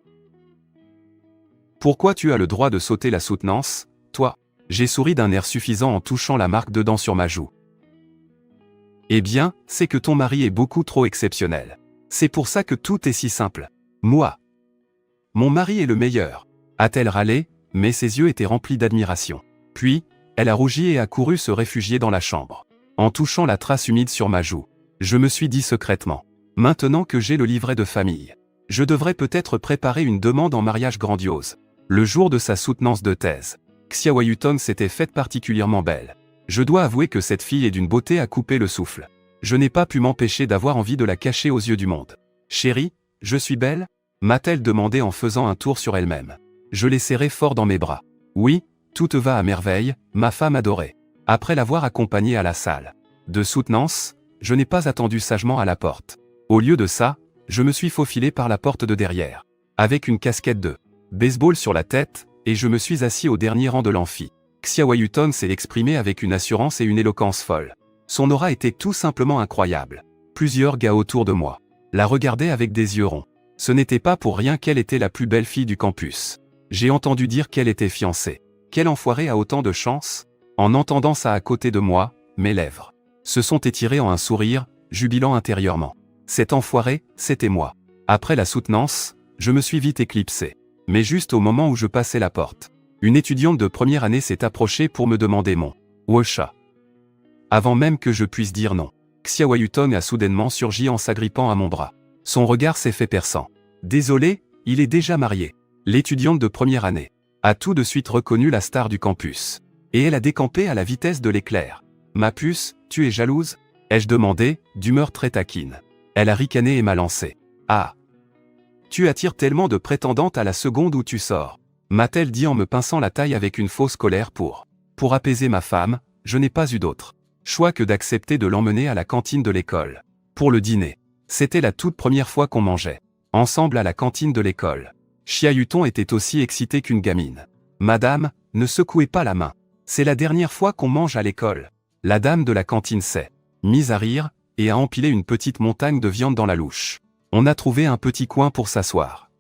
Pourquoi tu as le droit de sauter la soutenance, toi? J'ai souri d'un air suffisant en touchant la marque de dents sur ma joue. Eh bien, c'est que ton mari est beaucoup trop exceptionnel. C'est pour ça que tout est si simple. Moi. Mon mari est le meilleur. A-t-elle râlé, mais ses yeux étaient remplis d'admiration. Puis, elle a rougi et a couru se réfugier dans la chambre. En touchant la trace humide sur ma joue, je me suis dit secrètement. Maintenant que j'ai le livret de famille, je devrais peut-être préparer une demande en mariage grandiose. Le jour de sa soutenance de thèse, Xiao Yuton s'était faite particulièrement belle. Je dois avouer que cette fille est d'une beauté à couper le souffle. Je n'ai pas pu m'empêcher d'avoir envie de la cacher aux yeux du monde. Chérie, je suis belle? M'a-t-elle demandé en faisant un tour sur elle-même. Je l'ai serrée fort dans mes bras. Oui, tout te va à merveille, ma femme adorée. Après l'avoir accompagnée à la salle de soutenance, je n'ai pas attendu sagement à la porte. Au lieu de ça, je me suis faufilé par la porte de derrière, avec une casquette de baseball sur la tête, et je me suis assis au dernier rang de l'amphi. Xiao Yuton s'est exprimé avec une assurance et une éloquence folle. Son aura était tout simplement incroyable. Plusieurs gars autour de moi la regardaient avec des yeux ronds. Ce n'était pas pour rien qu'elle était la plus belle fille du campus. J'ai entendu dire qu'elle était fiancée. Quel enfoiré a autant de chance? En entendant ça à côté de moi, mes lèvres se sont étirées en un sourire, jubilant intérieurement. Cet enfoiré, c'était moi. Après la soutenance, je me suis vite éclipsé. Mais juste au moment où je passais la porte, une étudiante de première année s'est approchée pour me demander mon Wosha. Avant même que je puisse dire non, Xiao Yutong a soudainement surgi en s'agrippant à mon bras. Son regard s'est fait perçant. Désolé, il est déjà marié. L'étudiante de première année a tout de suite reconnu la star du campus. Et elle a décampé à la vitesse de l'éclair. Ma puce, tu es jalouse? Ai-je demandé, d'humeur très taquine. Elle a ricané et m'a lancé. Ah! Tu attires tellement de prétendantes à la seconde où tu sors. M'a-t-elle dit en me pinçant la taille avec une fausse colère pour apaiser ma femme, je n'ai pas eu d'autre choix que d'accepter de l'emmener à la cantine de l'école. Pour le dîner. C'était la toute première fois qu'on mangeait ensemble à la cantine de l'école. Xia Yutong était aussi excitée qu'une gamine. Madame, ne secouez pas la main. C'est la dernière fois qu'on mange à l'école. La dame de la cantine s'est mise à rire, et a empilé une petite montagne de viande dans la louche. On a trouvé un petit coin pour s'asseoir.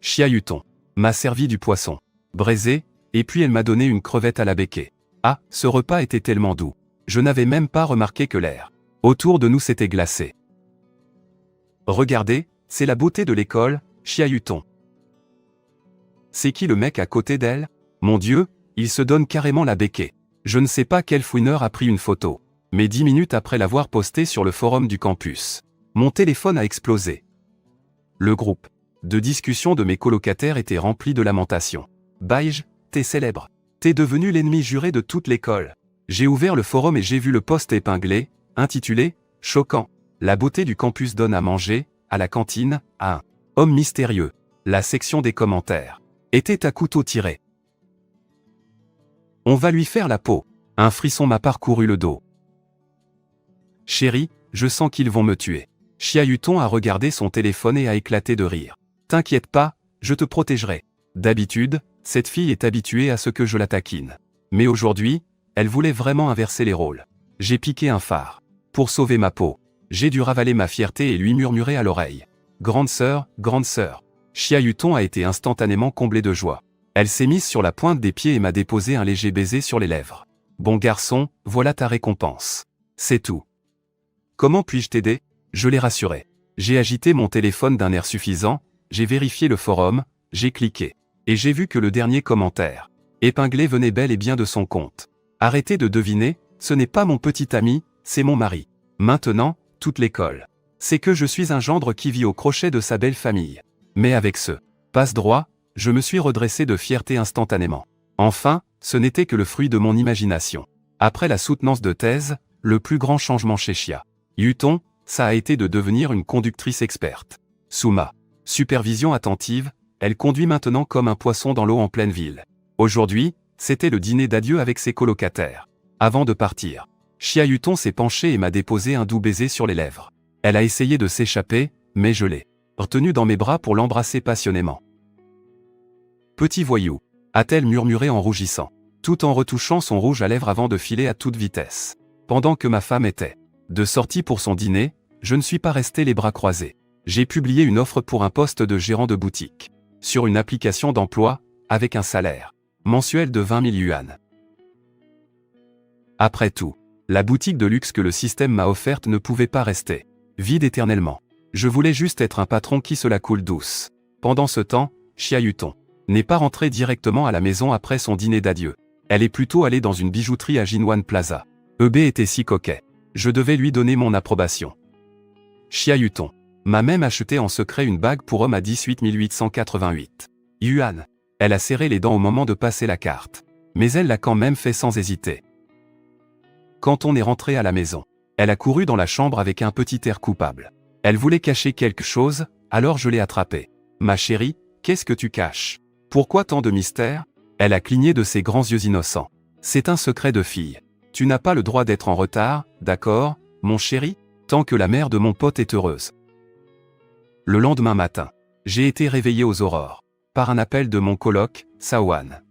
Xia Yutong m'a servi du poisson braisé, et puis elle m'a donné une crevette à la béquée. Ah, ce repas était tellement doux. Je n'avais même pas remarqué que l'air autour de nous s'était glacé. Regardez, c'est la beauté de l'école, Xia Yutong. C'est qui le mec à côté d'elle? Mon Dieu, il se donne carrément la béquée. Je ne sais pas quel fouineur a pris une photo, mais 10 minutes après l'avoir postée sur le forum du campus, mon téléphone a explosé. Le groupe de discussion de mes colocataires était rempli de lamentations. Baïj, t'es célèbre. T'es devenu l'ennemi juré de toute l'école. J'ai ouvert le forum et j'ai vu le post épinglé, intitulé « Choquant. La beauté du campus donne à manger, à la cantine, à un homme mystérieux ». La section des commentaires était à couteau tiré. On va lui faire la peau. Un frisson m'a parcouru le dos. Chérie, je sens qu'ils vont me tuer. Xia Yutong a regardé son téléphone et a éclaté de rire. T'inquiète pas, je te protégerai. D'habitude, cette fille est habituée à ce que je la taquine. Mais aujourd'hui, elle voulait vraiment inverser les rôles. J'ai piqué un phare. Pour sauver ma peau, j'ai dû ravaler ma fierté et lui murmurer à l'oreille. Grande sœur, grande sœur. Xia Yutong a été instantanément comblée de joie. Elle s'est mise sur la pointe des pieds et m'a déposé un léger baiser sur les lèvres. Bon garçon, voilà ta récompense. C'est tout. Comment puis-je t'aider? Je l'ai rassuré. J'ai agité mon téléphone d'un air suffisant, j'ai vérifié le forum, j'ai cliqué. Et j'ai vu que le dernier commentaire épinglé venait bel et bien de son compte. Arrêtez de deviner, ce n'est pas mon petit ami, c'est mon mari. Maintenant, toute l'école sait que je suis un gendre qui vit au crochet de sa belle famille. Mais avec ce passe-droit, je me suis redressé de fierté instantanément. Enfin, ce n'était que le fruit de mon imagination. Après la soutenance de thèse, le plus grand changement chez Xia Yutong, ça a été de devenir une conductrice experte. Sous ma supervision attentive, elle conduit maintenant comme un poisson dans l'eau en pleine ville. Aujourd'hui, c'était le dîner d'adieu avec ses colocataires. Avant de partir, Xia Yutong s'est penchée et m'a déposé un doux baiser sur les lèvres. Elle a essayé de s'échapper, mais je l'ai retenue dans mes bras pour l'embrasser passionnément. Petit voyou, a-t-elle murmuré en rougissant, tout en retouchant son rouge à lèvres avant de filer à toute vitesse. Pendant que ma femme était de sortie pour son dîner, je ne suis pas resté les bras croisés. J'ai publié une offre pour un poste de gérant de boutique, sur une application d'emploi, avec un salaire mensuel de 20 000 yuan. Après tout, la boutique de luxe que le système m'a offerte ne pouvait pas rester vide éternellement. Je voulais juste être un patron qui se la coule douce. Pendant ce temps, Xia Yutong n'est pas rentrée directement à la maison après son dîner d'adieu. Elle est plutôt allée dans une bijouterie à Jinwan Plaza. EB était si coquet. Je devais lui donner mon approbation. Xia Yutong m'a même acheté en secret une bague pour homme à 18 888 yuan. Elle a serré les dents au moment de passer la carte. Mais elle l'a quand même fait sans hésiter. Quand on est rentré à la maison, elle a couru dans la chambre avec un petit air coupable. Elle voulait cacher quelque chose, alors je l'ai attrapée. Ma chérie, qu'est-ce que tu caches? Pourquoi tant de mystère? Elle a cligné de ses grands yeux innocents. C'est un secret de fille. Tu n'as pas le droit d'être en retard, d'accord, mon chéri, tant que la mère de mon pote est heureuse. Le lendemain matin, j'ai été réveillé aux aurores par un appel de mon coloc, Sawan.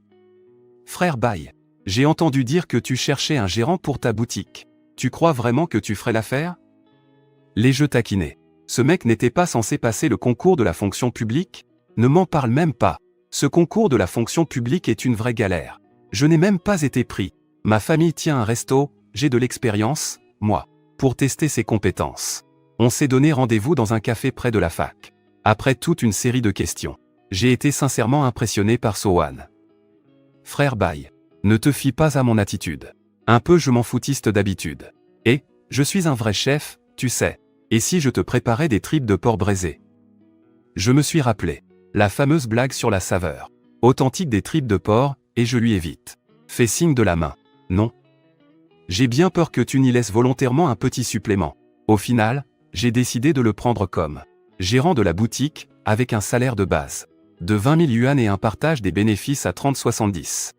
Frère Bai, j'ai entendu dire que tu cherchais un gérant pour ta boutique. Tu crois vraiment que tu ferais l'affaire? Les jeux taquinés. Ce mec n'était pas censé passer le concours de la fonction publique? Ne m'en parle même pas. Ce concours de la fonction publique est une vraie galère. Je n'ai même pas été pris. Ma famille tient un resto, j'ai de l'expérience, moi, pour tester ses compétences. On s'est donné rendez-vous dans un café près de la fac. Après toute une série de questions, j'ai été sincèrement impressionné par Sowan. Frère Bai, ne te fie pas à mon attitude. Un peu je m'en foutiste d'habitude. Et, je suis un vrai chef, tu sais. Et si je te préparais des tripes de porc braisées? Je me suis rappelé. La fameuse blague sur la saveur. Authentique des tripes de porc, et je lui ai vite fait signe de la main. Non. J'ai bien peur que tu n'y laisses volontairement un petit supplément. Au final, j'ai décidé de le prendre comme gérant de la boutique, avec un salaire de base de 20 000 yuan et un partage des bénéfices à 30-70.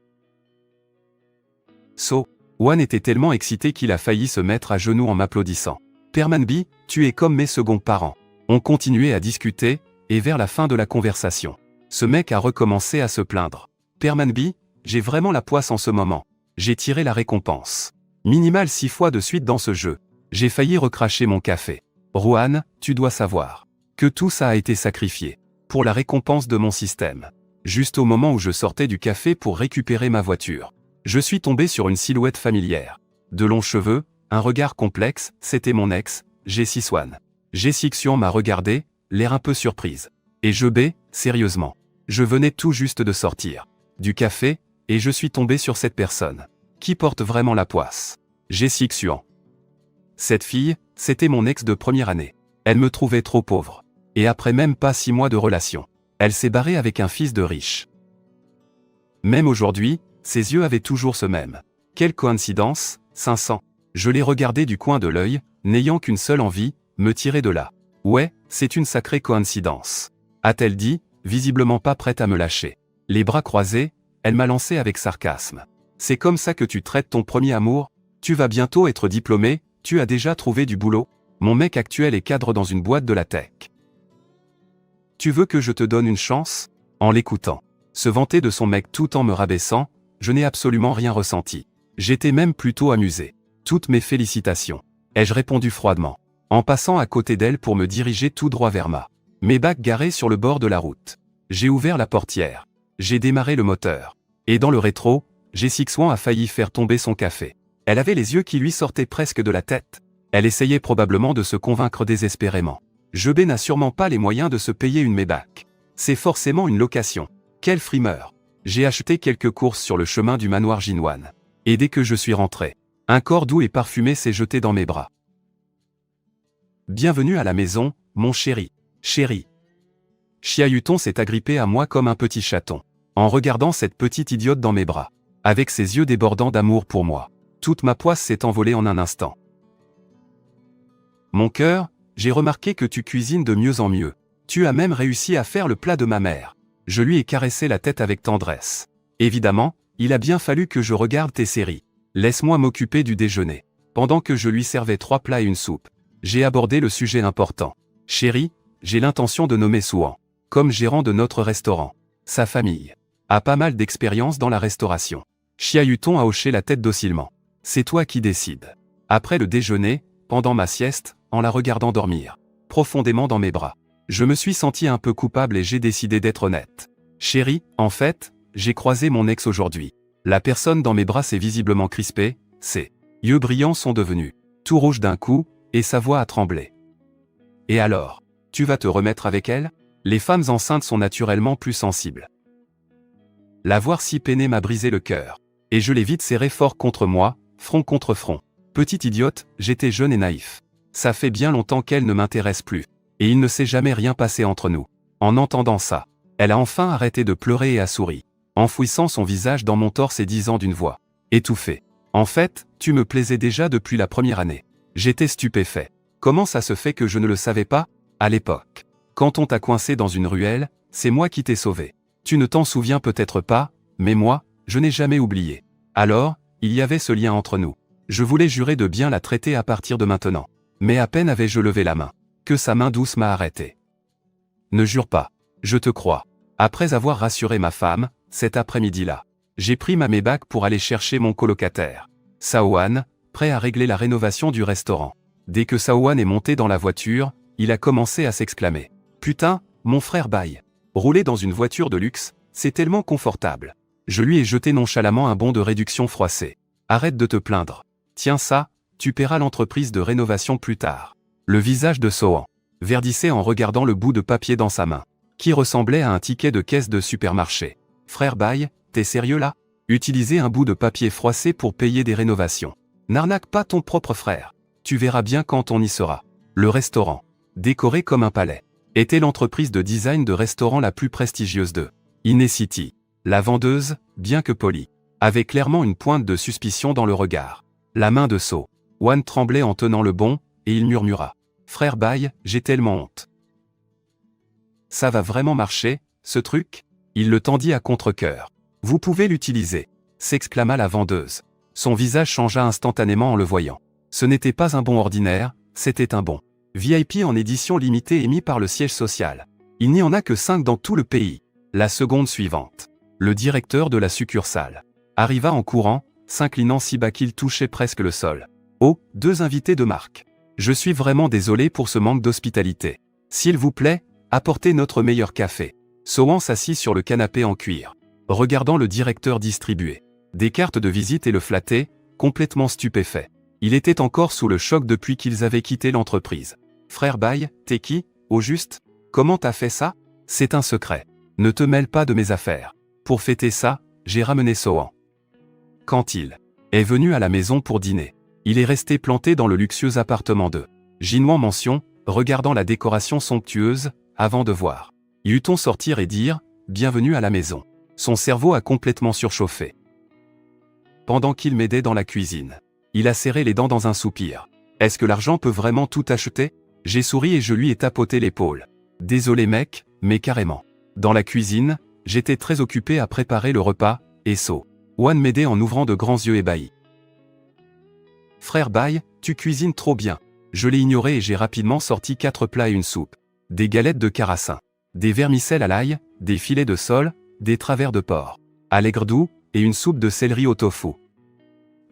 Wan était tellement excité qu'il a failli se mettre à genoux en m'applaudissant. Permanbi, tu es comme mes seconds parents. On continuait à discuter, et vers la fin de la conversation, ce mec a recommencé à se plaindre. Permanbi, j'ai vraiment la poisse en ce moment. J'ai tiré la récompense minimale 6 fois de suite dans ce jeu. J'ai failli recracher mon café. Rohan, tu dois savoir que tout ça a été sacrifié pour la récompense de mon système. Juste au moment où je sortais du café pour récupérer ma voiture, je suis tombé sur une silhouette familière. De longs cheveux, un regard complexe, c'était mon ex, Jessie Swan. Jessie Xian m'a regardé, l'air un peu surprise. Et sérieusement. Je venais tout juste de sortir du café, et je suis tombé sur cette personne qui porte vraiment la poisse. Jessie Xian. Cette fille, c'était mon ex de première année. Elle me trouvait trop pauvre. Et après même pas 6 mois de relation, elle s'est barrée avec un fils de riche. Même aujourd'hui, ses yeux avaient toujours ce même. Quelle coïncidence, 500. Je l'ai regardé du coin de l'œil, n'ayant qu'une seule envie, me tirer de là. Ouais, c'est une sacrée coïncidence. A-t-elle dit, visiblement pas prête à me lâcher. Les bras croisés, elle m'a lancé avec sarcasme. C'est comme ça que tu traites ton premier amour? Tu vas bientôt être diplômé, tu as déjà trouvé du boulot? Mon mec actuel est cadre dans une boîte de la tech. Tu veux que je te donne une chance? En l'écoutant se vanter de son mec tout en me rabaissant, je n'ai absolument rien ressenti. J'étais même plutôt amusé. Toutes mes félicitations. Ai-je répondu froidement, en passant à côté d'elle pour me diriger tout droit vers mes bacs garés sur le bord de la route. J'ai ouvert la portière. J'ai démarré le moteur. Et dans le rétro, Jessie Xian a failli faire tomber son café. Elle avait les yeux qui lui sortaient presque de la tête. Elle essayait probablement de se convaincre désespérément. Jebé n'a sûrement pas les moyens de se payer une Maybach. C'est forcément une location. Quel frimeur. J'ai acheté quelques courses sur le chemin du manoir Jinwan. Et dès que je suis rentré, un corps doux et parfumé s'est jeté dans mes bras. Bienvenue à la maison, mon chéri. Chéri. Xia Yuton s'est agrippé à moi comme un petit chaton, en regardant cette petite idiote dans mes bras. Avec ses yeux débordants d'amour pour moi. Toute ma poisse s'est envolée en un instant. Mon cœur, j'ai remarqué que tu cuisines de mieux en mieux. Tu as même réussi à faire le plat de ma mère. Je lui ai caressé la tête avec tendresse. Évidemment, il a bien fallu que je regarde tes séries. Laisse-moi m'occuper du déjeuner. Pendant que je lui servais 3 plats et une soupe, j'ai abordé le sujet important. Chérie, j'ai l'intention de nommer Souan comme gérant de notre restaurant. Sa famille a pas mal d'expérience dans la restauration. Xia Yuton a hoché la tête docilement. C'est toi qui décides. Après le déjeuner, pendant ma sieste, en la regardant dormir profondément dans mes bras, je me suis senti un peu coupable et j'ai décidé d'être honnête. Chérie, en fait, j'ai croisé mon ex aujourd'hui. La personne dans mes bras s'est visiblement crispée, ses yeux brillants sont devenus tout rouges d'un coup, et sa voix a tremblé. Et alors, tu vas te remettre avec elle? Les femmes enceintes sont naturellement plus sensibles. La voir si peinée m'a brisé le cœur. Et je l'ai vite serrée fort contre moi, front contre front. Petite idiote, j'étais jeune et naïf. Ça fait bien longtemps qu'elle ne m'intéresse plus. Et il ne s'est jamais rien passé entre nous. En entendant ça, elle a enfin arrêté de pleurer et a souri, enfouissant son visage dans mon torse et disant d'une voix étouffée. En fait, tu me plaisais déjà depuis la première année. J'étais stupéfait. Comment ça se fait que je ne le savais pas? À l'époque, quand on t'a coincé dans une ruelle, c'est moi qui t'ai sauvé. Tu ne t'en souviens peut-être pas, mais moi, je n'ai jamais oublié. Alors, il y avait ce lien entre nous. Je voulais jurer de bien la traiter à partir de maintenant. Mais à peine avais-je levé la main, que sa main douce m'a arrêté. Ne jure pas, je te crois. Après avoir rassuré ma femme, cet après-midi-là, j'ai pris ma Maybach pour aller chercher mon colocataire, Saohan, prêt à régler la rénovation du restaurant. Dès que Saohan est monté dans la voiture, il a commencé à s'exclamer. Putain, mon frère Bai. Rouler dans une voiture de luxe, c'est tellement confortable. Je lui ai jeté nonchalamment un bon de réduction froissé. Arrête de te plaindre. Tiens ça, tu paieras l'entreprise de rénovation plus tard. Le visage de Sohan verdissait en regardant le bout de papier dans sa main, qui ressemblait à un ticket de caisse de supermarché. Frère Baye, t'es sérieux là? Utiliser un bout de papier froissé pour payer des rénovations. N'arnaque pas ton propre frère. Tu verras bien quand on y sera. Le restaurant, décoré comme un palais, était l'entreprise de design de restaurant la plus prestigieuse de Inné-City. La vendeuse, bien que polie, avait clairement une pointe de suspicion dans le regard. La main de Sohan tremblait en tenant le bon, et il murmura. Frère Baye, j'ai tellement honte. Ça va vraiment marcher, ce truc? Il le tendit à contre-cœur. Vous pouvez l'utiliser, s'exclama la vendeuse. Son visage changea instantanément en le voyant. Ce n'était pas un bon ordinaire, c'était un bon VIP en édition limitée émis par le siège social. Il n'y en a que 5 dans tout le pays. La seconde suivante. Le directeur de la succursale arriva en courant, s'inclinant si bas qu'il touchait presque le sol. Oh, 2 invités de marque. Je suis vraiment désolé pour ce manque d'hospitalité. S'il vous plaît, apportez notre meilleur café. Sohan s'assit sur le canapé en cuir, regardant le directeur distribuer des cartes de visite et le flatter, complètement stupéfait. Il était encore sous le choc depuis qu'ils avaient quitté l'entreprise. Frère Baye, t'es qui, au juste? Comment t'as fait ça? C'est un secret. Ne te mêle pas de mes affaires. Pour fêter ça, j'ai ramené Sohan. Quand il est venu à la maison pour dîner, il est resté planté dans le luxueux appartement de Jinwan Mansion, regardant la décoration somptueuse, avant de voir Yuton sortir et dire « Bienvenue à la maison ». Son cerveau a complètement surchauffé. Pendant qu'il m'aidait dans la cuisine, il a serré les dents dans un soupir. Est-ce que l'argent peut vraiment tout acheter? J'ai souri et je lui ai tapoté l'épaule. Désolé mec, mais carrément. Dans la cuisine, j'étais très occupé à préparer le repas, et Sohan m'aidait en ouvrant de grands yeux ébahis. Frère Baye, tu cuisines trop bien. Je l'ai ignoré et j'ai rapidement sorti 4 plats et une soupe. Des galettes de carassin, des vermicelles à l'ail, des filets de sole, des travers de porc, à l'aigre doux, et une soupe de céleri au tofu.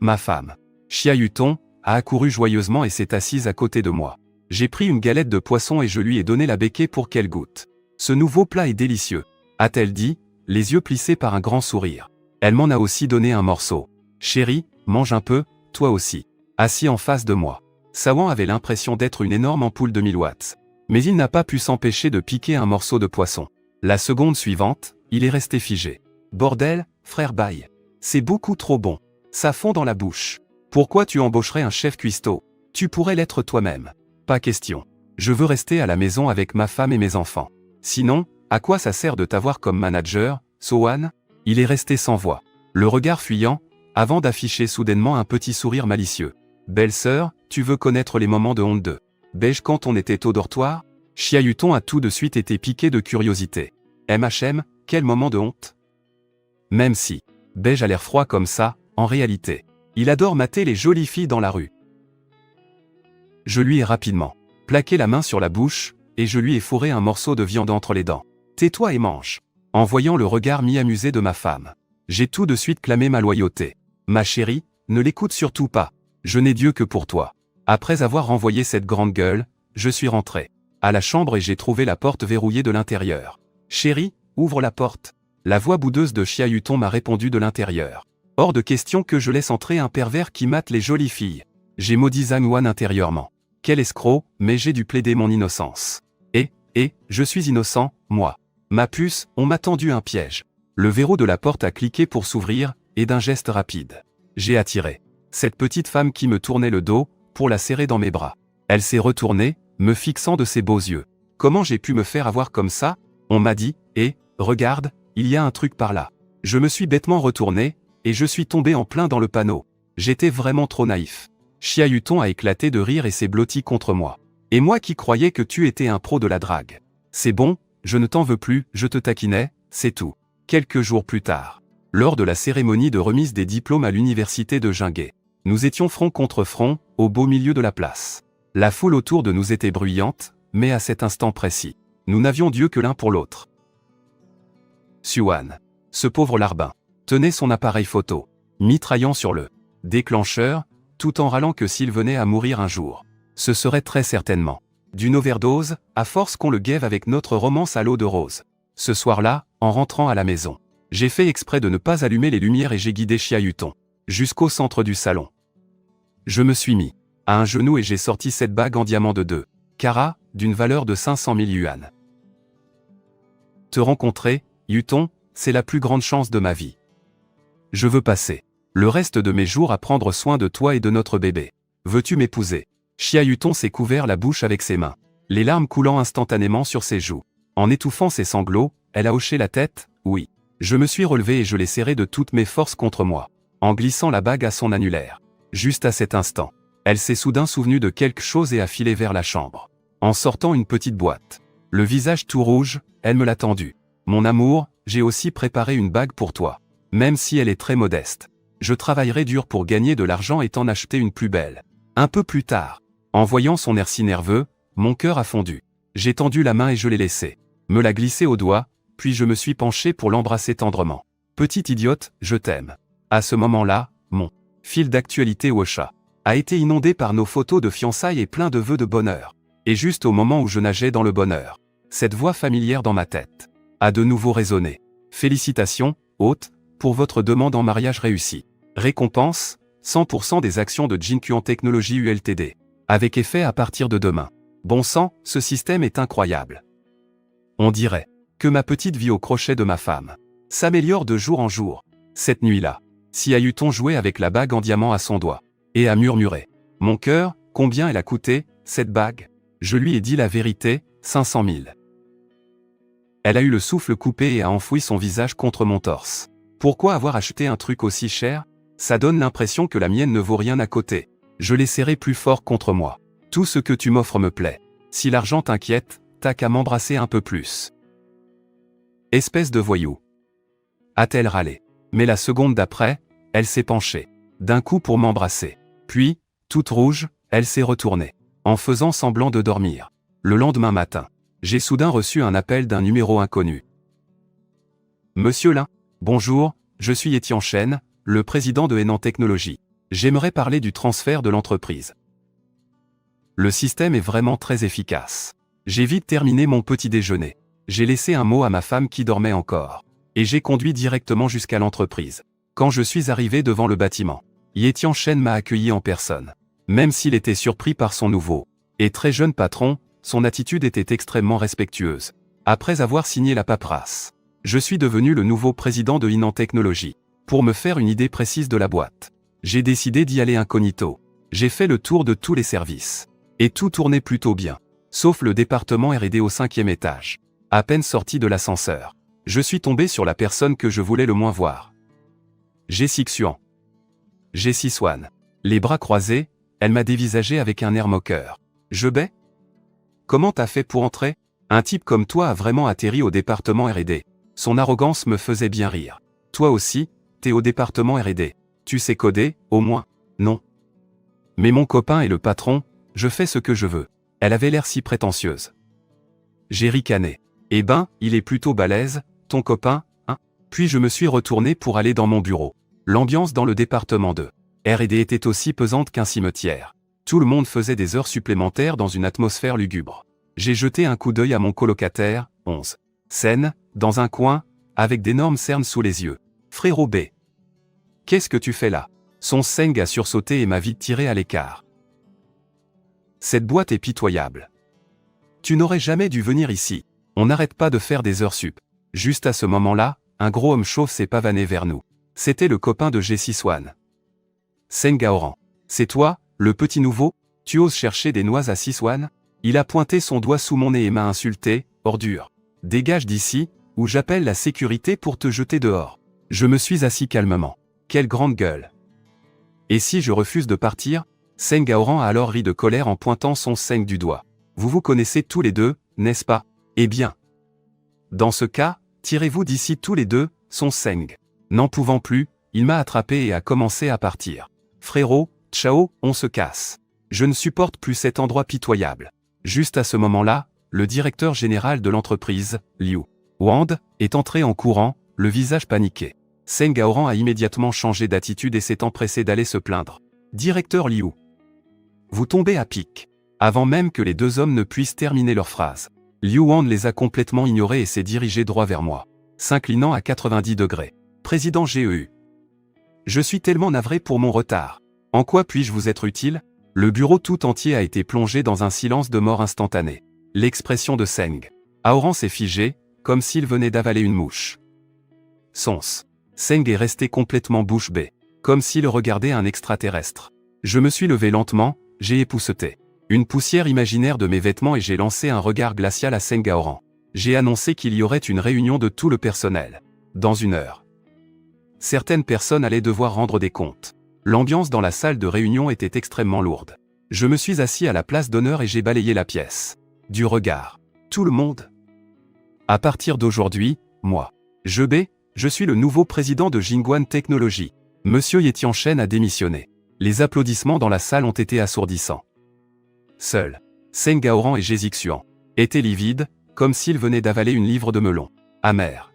Ma femme, Chia Yuton, a accouru joyeusement et s'est assise à côté de moi. J'ai pris une galette de poisson et je lui ai donné la béquée pour qu'elle goûte. Ce nouveau plat est délicieux, a-t-elle dit, les yeux plissés par un grand sourire. Elle m'en a aussi donné un morceau. Chérie, mange un peu, toi aussi. Assis en face de moi. Sohan avait l'impression d'être une énorme ampoule de 1000 watts. Mais il n'a pas pu s'empêcher de piquer un morceau de poisson. La seconde suivante, il est resté figé. Bordel, frère Baye. C'est beaucoup trop bon. Ça fond dans la bouche. Pourquoi tu embaucherais un chef cuistot? Tu pourrais l'être toi-même. Pas question. Je veux rester à la maison avec ma femme et mes enfants. Sinon, à quoi ça sert de t'avoir comme manager, Sohan? Il est resté sans voix, le regard fuyant, avant d'afficher soudainement un petit sourire malicieux. Belle-sœur, tu veux connaître les moments de honte de Beige quand on était au dortoir? Chia Yuton a tout de suite été piqué de curiosité. MHM, quel moment de honte? Même si Beige a l'air froid comme ça, en réalité, il adore mater les jolies filles dans la rue. Je lui ai rapidement plaqué la main sur la bouche, et je lui ai fourré un morceau de viande entre les dents. Tais-toi et mange. En voyant le regard mi-amusé de ma femme, j'ai tout de suite clamé ma loyauté. Ma chérie, ne l'écoute surtout pas. Je n'ai Dieu que pour toi. Après avoir renvoyé cette grande gueule, je suis rentré à la chambre et j'ai trouvé la porte verrouillée de l'intérieur. Chérie, ouvre la porte. La voix boudeuse de Chia Yuton m'a répondu de l'intérieur. Hors de question que je laisse entrer un pervers qui mate les jolies filles. J'ai maudit Zhang Wan intérieurement. Quel escroc, mais j'ai dû plaider mon innocence. Je suis innocent, moi. Ma puce, on m'a tendu un piège. Le verrou de la porte a cliqué pour s'ouvrir, et d'un geste rapide, j'ai attiré cette petite femme qui me tournait le dos, pour la serrer dans mes bras. Elle s'est retournée, me fixant de ses beaux yeux. Comment j'ai pu me faire avoir comme ça? On m'a dit, regarde, il y a un truc par là. Je me suis bêtement retourné, et je suis tombé en plein dans le panneau. J'étais vraiment trop naïf. Chia Yuton a éclaté de rire et s'est blotti contre moi. Et moi qui croyais que tu étais un pro de la drague. C'est bon, je ne t'en veux plus, je te taquinais, c'est tout. Quelques jours plus tard, lors de la cérémonie de remise des diplômes à l'université de Jinghe, nous étions front contre front, au beau milieu de la place. La foule autour de nous était bruyante, mais à cet instant précis, nous n'avions Dieu que l'un pour l'autre. Sohan, ce pauvre larbin, tenait son appareil photo, mitraillant sur le déclencheur, tout en râlant que s'il venait à mourir un jour, ce serait très certainement d'une overdose, à force qu'on le guève avec notre romance à l'eau de rose. Ce soir-là, en rentrant à la maison, J'ai fait exprès de ne pas allumer les lumières et j'ai guidé Xia Yuton jusqu'au centre du salon. Je me suis mis à un genou et j'ai sorti cette bague en diamant de 2 carats, d'une valeur de 500 000 yuan. Te rencontrer, Yuton, c'est la plus grande chance de ma vie. Je veux passer le reste de mes jours à prendre soin de toi et de notre bébé. Veux-tu m'épouser? Xia Yuton s'est couvert la bouche avec ses mains, les larmes coulant instantanément sur ses joues. En étouffant ses sanglots, elle a hoché la tête, oui. Je me suis relevé et je l'ai serré de toutes mes forces contre moi, en glissant la bague à son annulaire. Juste à cet instant, elle s'est soudain souvenue de quelque chose et a filé vers la chambre. En sortant une petite boîte, le visage tout rouge, elle me l'a tendue. Mon amour, j'ai aussi préparé une bague pour toi. Même si elle est très modeste. Je travaillerai dur pour gagner de l'argent et t'en acheter une plus belle. Un peu plus tard, en voyant son air si nerveux, mon cœur a fondu. J'ai tendu la main et je l'ai laissé me la glisser au doigt, puis je me suis penché pour l'embrasser tendrement. Petite idiote, je t'aime. À ce moment-là, mon fil d'actualité Washa a été inondé par nos photos de fiançailles et plein de vœux de bonheur. Et juste au moment où je nageais dans le bonheur, cette voix familière dans ma tête a de nouveau résonné. Félicitations, hôte, pour votre demande en mariage réussie. Récompense, 100% des actions de Jinkuan Technology ULTD. Avec effet à partir de demain. Bon sang, ce système est incroyable. On dirait que ma petite vie au crochet de ma femme s'améliore de jour en jour. Cette nuit-là, Xia Yuton jouait avec la bague en diamant à son doigt, et a murmuré. Mon cœur, combien elle a coûté, cette bague? Je lui ai dit la vérité, 500 000. Elle a eu le souffle coupé et a enfoui son visage contre mon torse. Pourquoi avoir acheté un truc aussi cher? Ça donne l'impression que la mienne ne vaut rien à côté. Je l'ai serré plus fort contre moi. Tout ce que tu m'offres me plaît. Si l'argent t'inquiète, t'as qu'à m'embrasser un peu plus. Espèce de voyou. A-t-elle râlé? Mais la seconde d'après, elle s'est penchée. D'un coup pour m'embrasser. Puis, toute rouge, elle s'est retournée. En faisant semblant de dormir. Le lendemain matin, j'ai soudain reçu un appel d'un numéro inconnu. Monsieur Lin, bonjour, je suis Étienne Chen, le président de Henan Technology. J'aimerais parler du transfert de l'entreprise. Le système est vraiment très efficace. J'ai vite terminé mon petit déjeuner. J'ai laissé un mot à ma femme qui dormait encore. Et j'ai conduit directement jusqu'à l'entreprise. Quand je suis arrivé devant le bâtiment, Étienne Chen m'a accueilli en personne. Même s'il était surpris par son nouveau et très jeune patron, son attitude était extrêmement respectueuse. Après avoir signé la paperasse, je suis devenu le nouveau président de Henan Technology. Pour me faire une idée précise de la boîte, j'ai décidé d'y aller incognito. J'ai fait le tour de tous les services. Et tout tournait plutôt bien. Sauf le département R&D au 5e étage. À peine sorti de l'ascenseur, je suis tombé sur la personne que je voulais le moins voir. Jessie Xuan. Jessie Swan. Les bras croisés, elle m'a dévisagé avec un air moqueur. Je bais? Comment t'as fait pour entrer? Un type comme toi a vraiment atterri au département R&D. Son arrogance me faisait bien rire. Toi aussi, t'es au département R&D. Tu sais coder, au moins? Non. Mais mon copain est le patron, je fais ce que je veux. Elle avait l'air si prétentieuse. J'ai ricané. Eh ben, il est plutôt balèze, ton copain, hein? Puis je me suis retourné pour aller dans mon bureau. L'ambiance dans le département de R&D était aussi pesante qu'un cimetière. Tout le monde faisait des heures supplémentaires dans une atmosphère lugubre. J'ai jeté un coup d'œil à mon colocataire, 11. Scène, dans un coin, avec d'énormes cernes sous les yeux. Frérot B. Qu'est-ce que tu fais là? Son Seng a sursauté et m'a vite tiré à l'écart. Cette boîte est pitoyable. Tu n'aurais jamais dû venir ici. On n'arrête pas de faire des heures sup. Juste à ce moment-là, un gros homme chauve s'est pavané vers nous. C'était le copain de Jessie Swan. Seng Gaoran. C'est toi, le petit nouveau? Tu oses chercher des noix à Siswan? Il a pointé son doigt sous mon nez et m'a insulté, ordure. Dégage d'ici, ou j'appelle la sécurité pour te jeter dehors. Je me suis assis calmement. Quelle grande gueule. Et si je refuse de partir? Seng Gaoran a alors ri de colère en pointant son Seng du doigt. Vous vous connaissez tous les deux, n'est-ce pas? Eh bien. Dans ce cas, tirez-vous d'ici tous les deux, son Seng. N'en pouvant plus, il m'a attrapé et a commencé à partir. Frérot, ciao, on se casse. Je ne supporte plus cet endroit pitoyable. Juste à ce moment-là, le directeur général de l'entreprise, Liu Wand, est entré en courant, le visage paniqué. Seng Gaoran a immédiatement changé d'attitude et s'est empressé d'aller se plaindre. Directeur Liu. Vous tombez à pic. Avant même que les deux hommes ne puissent terminer leur phrase. Liu Wand les a complètement ignorés et s'est dirigé droit vers moi. s'inclinant à 90 degrés. Président GEU. Je suis tellement navré pour mon retard. En quoi puis-je vous être utile? Le bureau tout entier a été plongé dans un silence de mort instantané. L'expression de Seng Aoran s'est figée, comme s'il venait d'avaler une mouche. Sens. Seng est resté complètement bouche bée, comme s'il regardait un extraterrestre. Je me suis levé lentement, j'ai épousseté une poussière imaginaire de mes vêtements et j'ai lancé un regard glacial à Seng Aoran. J'ai annoncé qu'il y aurait une réunion de tout le personnel. Dans 1 heure. Certaines personnes allaient devoir rendre des comptes. L'ambiance dans la salle de réunion était extrêmement lourde. Je me suis assis à la place d'honneur et j'ai balayé la pièce. Du regard. Tout le monde. À partir d'aujourd'hui, moi. Je suis le nouveau président de Jingguan Technology. Monsieur Yetianchen a démissionné. Les applaudissements dans la salle ont été assourdissants. Seuls Seng Aoran et Jézixian étaient livides, comme s'ils venaient d'avaler une livre de melon. Amer.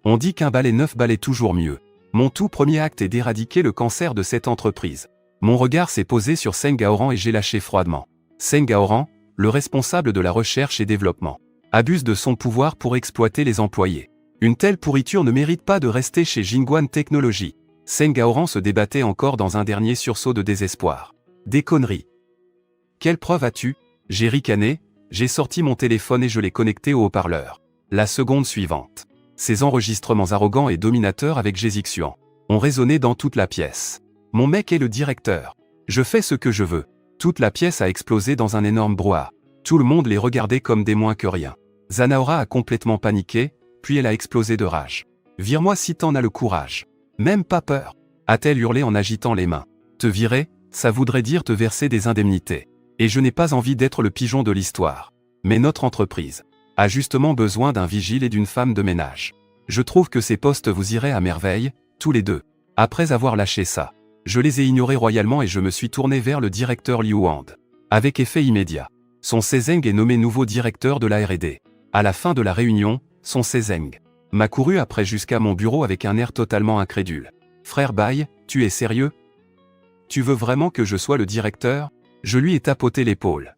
On dit qu'un balai neuf balait toujours mieux. Mon tout premier acte est d'éradiquer le cancer de cette entreprise. Mon regard s'est posé sur Seng Aoran et j'ai lâché froidement. Seng Aoran, le responsable de la recherche et développement, abuse de son pouvoir pour exploiter les employés. Une telle pourriture ne mérite pas de rester chez Jingguan Technology. Seng Aoran se débattait encore dans un dernier sursaut de désespoir. Des conneries. Quelle preuve as-tu? J'ai ricané, j'ai sorti mon téléphone et je l'ai connecté au haut-parleur. La seconde suivante. Ces enregistrements arrogants et dominateurs avec Jézixian ont résonné dans toute la pièce. Mon mec est le directeur. Je fais ce que je veux. Toute la pièce a explosé dans un énorme brouhaha. Tout le monde les regardait comme des moins que rien. Zanaora a complètement paniqué, puis elle a explosé de rage. Vire-moi si t'en as le courage. Même pas peur, a-t-elle hurlé en agitant les mains. Te virer, ça voudrait dire te verser des indemnités. Et je n'ai pas envie d'être le pigeon de l'histoire. Mais notre entreprise a justement besoin d'un vigile et d'une femme de ménage. Je trouve que ces postes vous iraient à merveille, tous les deux. Après avoir lâché ça, je les ai ignorés royalement et je me suis tourné vers le directeur Liu Wand. Avec effet immédiat, Son Sezeng est nommé nouveau directeur de la R&D. À la fin de la réunion, Son Sezeng m'a couru après jusqu'à mon bureau avec un air totalement incrédule. Frère Bai, tu es sérieux? Tu veux vraiment que je sois le directeur? Je lui ai tapoté l'épaule.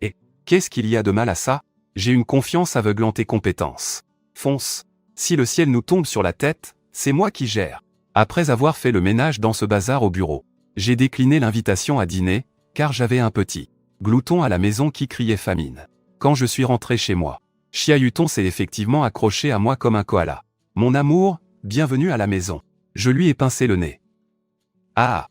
Et, qu'est-ce qu'il y a de mal à ça? J'ai une confiance aveugle en tes compétences. Fonce. Si le ciel nous tombe sur la tête, c'est moi qui gère. Après avoir fait le ménage dans ce bazar au bureau, j'ai décliné l'invitation à dîner, car j'avais un petit glouton à la maison qui criait famine. Quand je suis rentré chez moi, Chia Yuton s'est effectivement accroché à moi comme un koala. Mon amour, bienvenue à la maison. Je lui ai pincé le nez. Ah!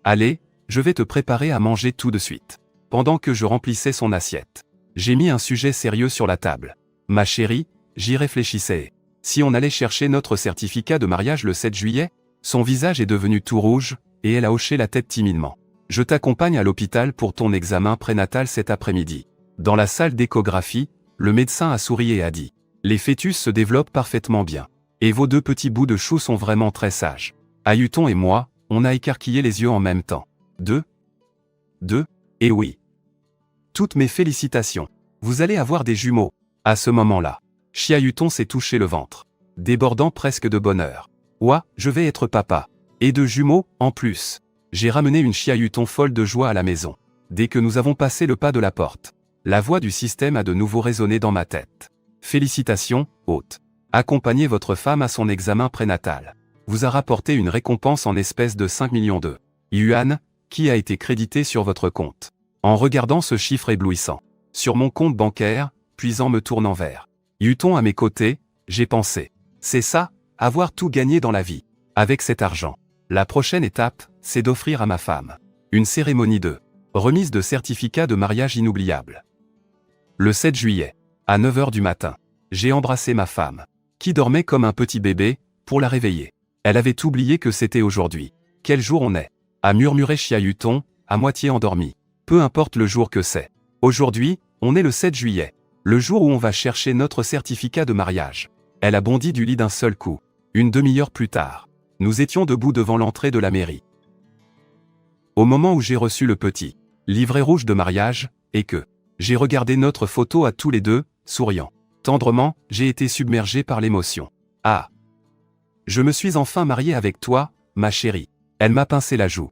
Allez, je vais te préparer à manger tout de suite. Pendant que je remplissais son assiette, j'ai mis un sujet sérieux sur la table. Ma chérie, j'y réfléchissais. Si on allait chercher notre certificat de mariage le 7 juillet, son visage est devenu tout rouge, et elle a hoché la tête timidement. Je t'accompagne à l'hôpital pour ton examen prénatal cet après-midi. Dans la salle d'échographie, le médecin a souri et a dit: les fœtus se développent parfaitement bien. Et vos 2 petits bouts de chou sont vraiment très sages. Ayuton et moi, on a écarquillé les yeux en même temps. Deux, et oui. Toutes mes félicitations. Vous allez avoir des jumeaux. À ce moment-là, Chia Yuton s'est touché le ventre, débordant presque de bonheur. Ouah, je vais être papa. Et de jumeaux, en plus. J'ai ramené une Chia Yuton folle de joie à la maison. Dès que nous avons passé le pas de la porte, la voix du système a de nouveau résonné dans ma tête. Félicitations, hôte. Accompagnez votre femme à son examen prénatal. Vous a rapporté une récompense en espèces de 5 millions de yuan, qui a été crédité sur votre compte. En regardant ce chiffre éblouissant sur mon compte bancaire, puis en me tournant vers Yuton à mes côtés, j'ai pensé: c'est ça, avoir tout gagné dans la vie. Avec cet argent, la prochaine étape, c'est d'offrir à ma femme une cérémonie de remise de certificat de mariage inoubliable. Le 7 juillet, à 9 h du matin, j'ai embrassé ma femme, qui dormait comme un petit bébé, pour la réveiller. Elle avait oublié que c'était aujourd'hui. Quel jour on est? A murmuré Chia Yuton, à moitié endormi. Peu importe le jour que c'est. Aujourd'hui, on est le 7 juillet. Le jour où on va chercher notre certificat de mariage. Elle a bondi du lit d'un seul coup. Une demi-heure plus tard, nous étions debout devant l'entrée de la mairie. Au moment où j'ai reçu le petit livret rouge de mariage, et que j'ai regardé notre photo à tous les deux, souriant tendrement, j'ai été submergé par l'émotion. Ah! Je me suis enfin marié avec toi, ma chérie. Elle m'a pincé la joue.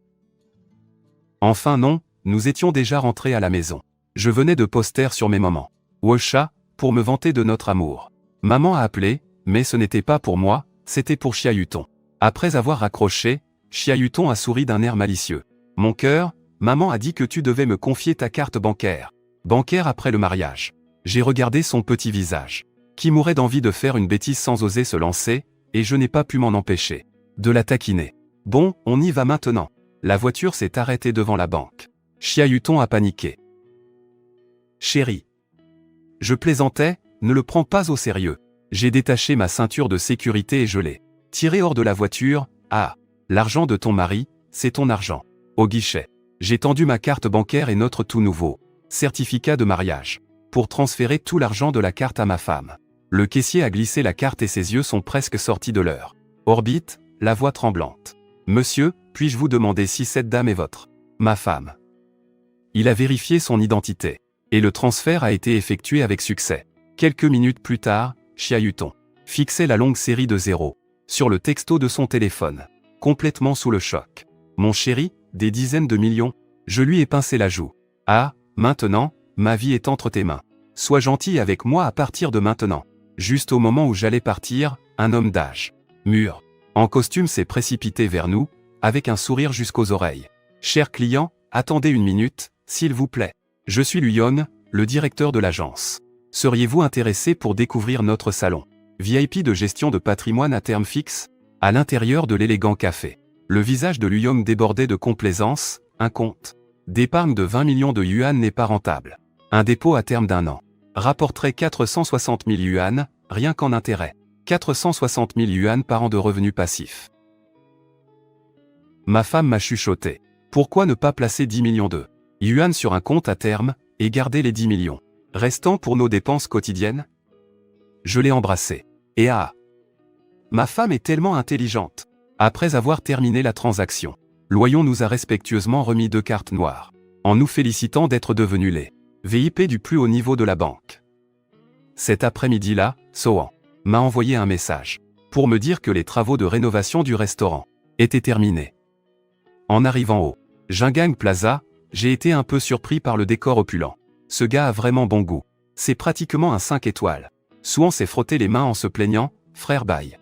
Enfin non, nous étions déjà rentrés à la maison. Je venais de poster sur mes moments Wosha, pour me vanter de notre amour. Maman a appelé, mais ce n'était pas pour moi, c'était pour Chiahuton. Après avoir raccroché, Chiahuton a souri d'un air malicieux. Mon cœur, maman a dit que tu devais me confier ta carte bancaire. Bancaire après le mariage. J'ai regardé son petit visage, qui mourait d'envie de faire une bêtise sans oser se lancer, et je n'ai pas pu m'en empêcher. De la taquiner. Bon, on y va maintenant. La voiture s'est arrêtée devant la banque. Chiahuton a paniqué. Chérie. Je plaisantais, ne le prends pas au sérieux. J'ai détaché ma ceinture de sécurité et je l'ai tiré hors de la voiture. Ah, l'argent de ton mari, c'est ton argent. Au guichet. J'ai tendu ma carte bancaire et notre tout nouveau certificat de mariage pour transférer tout l'argent de la carte à ma femme. Le caissier a glissé la carte et ses yeux sont presque sortis de leur orbite, la voix tremblante. Monsieur, puis-je vous demander si cette dame est votre ma femme? Il a vérifié son identité. Et le transfert a été effectué avec succès. Quelques minutes plus tard, Chiahuton fixait la longue série de 0 sur le texto de son téléphone. Complètement sous le choc. Mon chéri, des dizaines de millions. Je lui ai pincé la joue. Ah, maintenant, ma vie est entre tes mains. Sois gentil avec moi à partir de maintenant. Juste au moment où j'allais partir, un homme d'âge mûr, en costume s'est précipité vers nous, avec un sourire jusqu'aux oreilles. Cher client, attendez une minute, s'il vous plaît. Je suis Luyon, le directeur de l'agence. Seriez-vous intéressé pour découvrir notre salon VIP de gestion de patrimoine à terme fixe? À l'intérieur de l'élégant café. Le visage de Luyon débordait de complaisance. Un compte d'épargne de 20 millions de yuan n'est pas rentable. Un dépôt à terme d'1 an rapporterait 460 000 yuan, rien qu'en intérêt. 460 000 yuan par an de revenus passifs. Ma femme m'a chuchoté. Pourquoi ne pas placer 10 millions de yuan sur un compte à terme, et garder les 10 millions restants pour nos dépenses quotidiennes? Je l'ai embrassée. Et ah! Ma femme est tellement intelligente. Après avoir terminé la transaction, Loyon nous a respectueusement remis 2 cartes noires, en nous félicitant d'être devenus les VIP du plus haut niveau de la banque. Cet après-midi-là, Sohan m'a envoyé un message pour me dire que les travaux de rénovation du restaurant étaient terminés. En arrivant au Jingang Plaza, j'ai été un peu surpris par le décor opulent. Ce gars a vraiment bon goût. C'est pratiquement un 5 étoiles. Sohan s'est frotté les mains en se plaignant, frère Bai.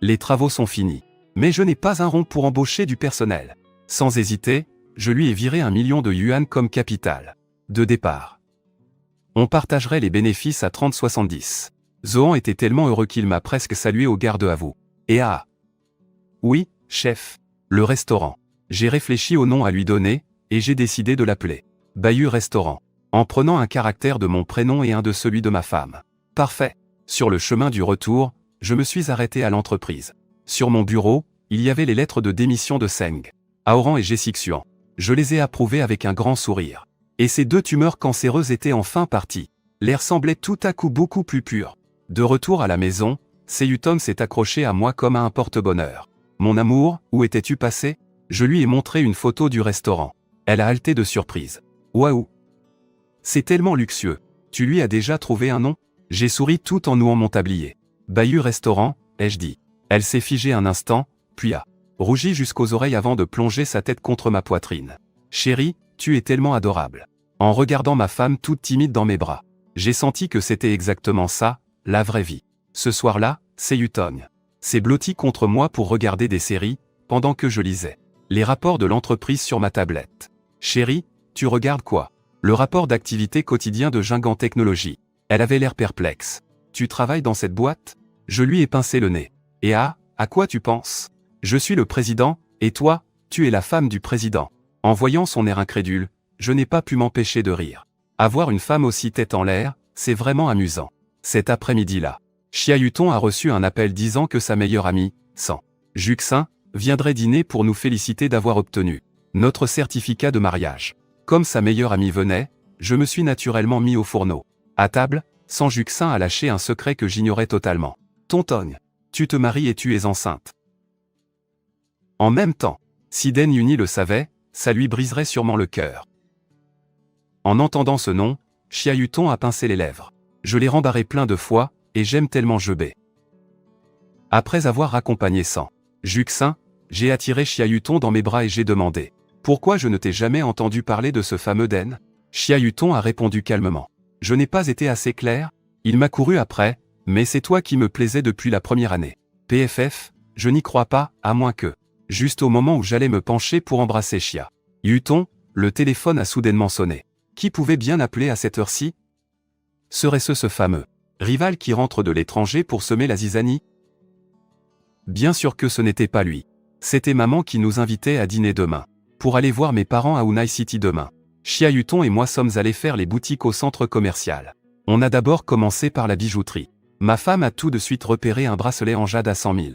Les travaux sont finis. Mais je n'ai pas un rond pour embaucher du personnel. Sans hésiter, je lui ai viré 1 million de yuan comme capital de départ. On partagerait les bénéfices à 30-70. Zohan était tellement heureux qu'il m'a presque salué au garde à vous. Et ah! Oui, chef. Le restaurant. J'ai réfléchi au nom à lui donner, et j'ai décidé de l'appeler Bayou Restaurant, en prenant un caractère de mon prénom et un de celui de ma femme. Parfait. Sur le chemin du retour, je me suis arrêté à l'entreprise. Sur mon bureau, il y avait les lettres de démission de Seng, Aoran et Jessixian. Je les ai approuvées avec un grand sourire. Et ces 2 tumeurs cancéreuses étaient enfin parties. L'air semblait tout à coup beaucoup plus pur. De retour à la maison, Chiahuton s'est accroché à moi comme à un porte-bonheur. Mon amour, où étais-tu passé? Je lui ai montré une photo du restaurant. Elle a halté de surprise. Waouh! C'est tellement luxueux. Tu lui as déjà trouvé un nom? J'ai souri tout en nouant mon tablier. Bayou Restaurant, ai-je dit. Elle s'est figée un instant, puis a rougi jusqu'aux oreilles avant de plonger sa tête contre ma poitrine. Chérie, tu es tellement adorable. En regardant ma femme toute timide dans mes bras, j'ai senti que c'était exactement ça, la vraie vie. Ce soir-là, Chiahuton s'est blotti contre moi pour regarder des séries, pendant que je lisais les rapports de l'entreprise sur ma tablette. Chérie, tu regardes quoi? Le rapport d'activité quotidien de Jingang Technologies. Elle avait l'air perplexe. Tu travailles dans cette boîte? Je lui ai pincé le nez. Et ah, à quoi tu penses? Je suis le président, et toi, tu es la femme du président. En voyant son air incrédule, je n'ai pas pu m'empêcher de rire. Avoir une femme aussi tête en l'air, c'est vraiment amusant. Cet après-midi-là, Chiahuton a reçu un appel disant que sa meilleure amie, San Juxin, viendrait dîner pour nous féliciter d'avoir obtenu notre certificat de mariage. Comme sa meilleure amie venait, je me suis naturellement mis au fourneau. À table, San Juxin a lâché un secret que j'ignorais totalement. Tonton, tu te maries et tu es enceinte. En même temps, si Den Yuni le savait, ça lui briserait sûrement le cœur. En entendant ce nom, Chiahuton a pincé les lèvres. Je l'ai rembarré plein de fois, et j'aime tellement Jebé. Après avoir accompagné San Juxin, j'ai attiré Chiahuton dans mes bras et j'ai demandé « Pourquoi je ne t'ai jamais entendu parler de ce fameux Den ?» Chiahuton a répondu calmement « Je n'ai pas été assez clair ?» Il m'a couru après, mais c'est toi qui me plaisais depuis la première année. PFF, je n'y crois pas, à moins que. Juste au moment où j'allais me pencher pour embrasser Chia Yuton, le téléphone a soudainement sonné. Qui pouvait bien appeler à cette heure-ci? Serait-ce ce fameux rival qui rentre de l'étranger pour semer la zizanie? Bien sûr que ce n'était pas lui. C'était maman qui nous invitait à dîner demain. Pour aller voir mes parents à Unai City demain. Chia Yuton et moi sommes allés faire les boutiques au centre commercial. On a d'abord commencé par la bijouterie. Ma femme a tout de suite repéré un bracelet en jade à 100 000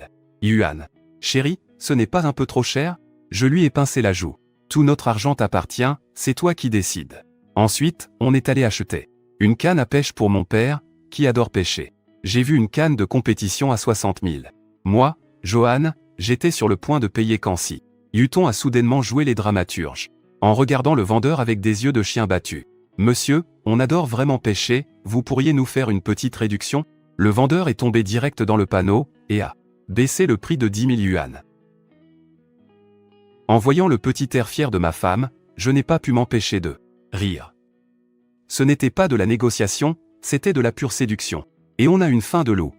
yuan. Chérie, ce n'est pas un peu trop cher? Je lui ai pincé la joue. Tout notre argent t'appartient, c'est toi qui décides. Ensuite, on est allé acheter une canne à pêche pour mon père, qui adore pêcher. J'ai vu une canne de compétition à 60 000. Moi, Johan, j'étais sur le point de payer quand si Yuton a soudainement joué les dramaturges. En regardant le vendeur avec des yeux de chien battu. Monsieur, on adore vraiment pêcher, vous pourriez nous faire une petite réduction? Le vendeur est tombé direct dans le panneau, et a baissé le prix de 10 000 yuan. En voyant le petit air fier de ma femme, je n'ai pas pu m'empêcher de rire. Ce n'était pas de la négociation, c'était de la pure séduction. Et on a une faim de loup.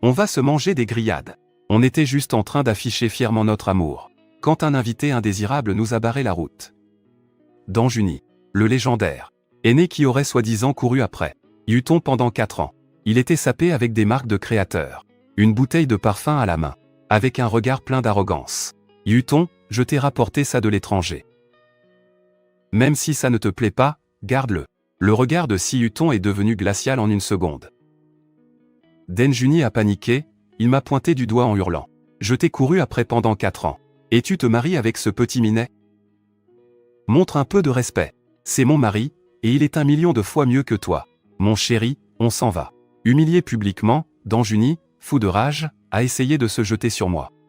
On va se manger des grillades. On était juste en train d'afficher fièrement notre amour, quand un invité indésirable nous a barré la route. Dan Juni, le légendaire aîné qui aurait soi-disant couru après Yuton pendant 4 ans. Il était sapé avec des marques de créateurs. Une bouteille de parfum à la main. Avec un regard plein d'arrogance. Yuton, je t'ai rapporté ça de l'étranger. Même si ça ne te plaît pas, garde-le. Le regard de Si Yuton est devenu glacial en une seconde. Dan Juni a paniqué, il m'a pointé du doigt en hurlant. Je t'ai couru après pendant 4 ans. Et tu te maries avec ce petit minet? Montre un peu de respect. C'est mon mari, et il est 1 million de fois mieux que toi. Mon chéri, on s'en va. Humilié publiquement, Dan Juni, fou de rage, a essayé de se jeter sur moi.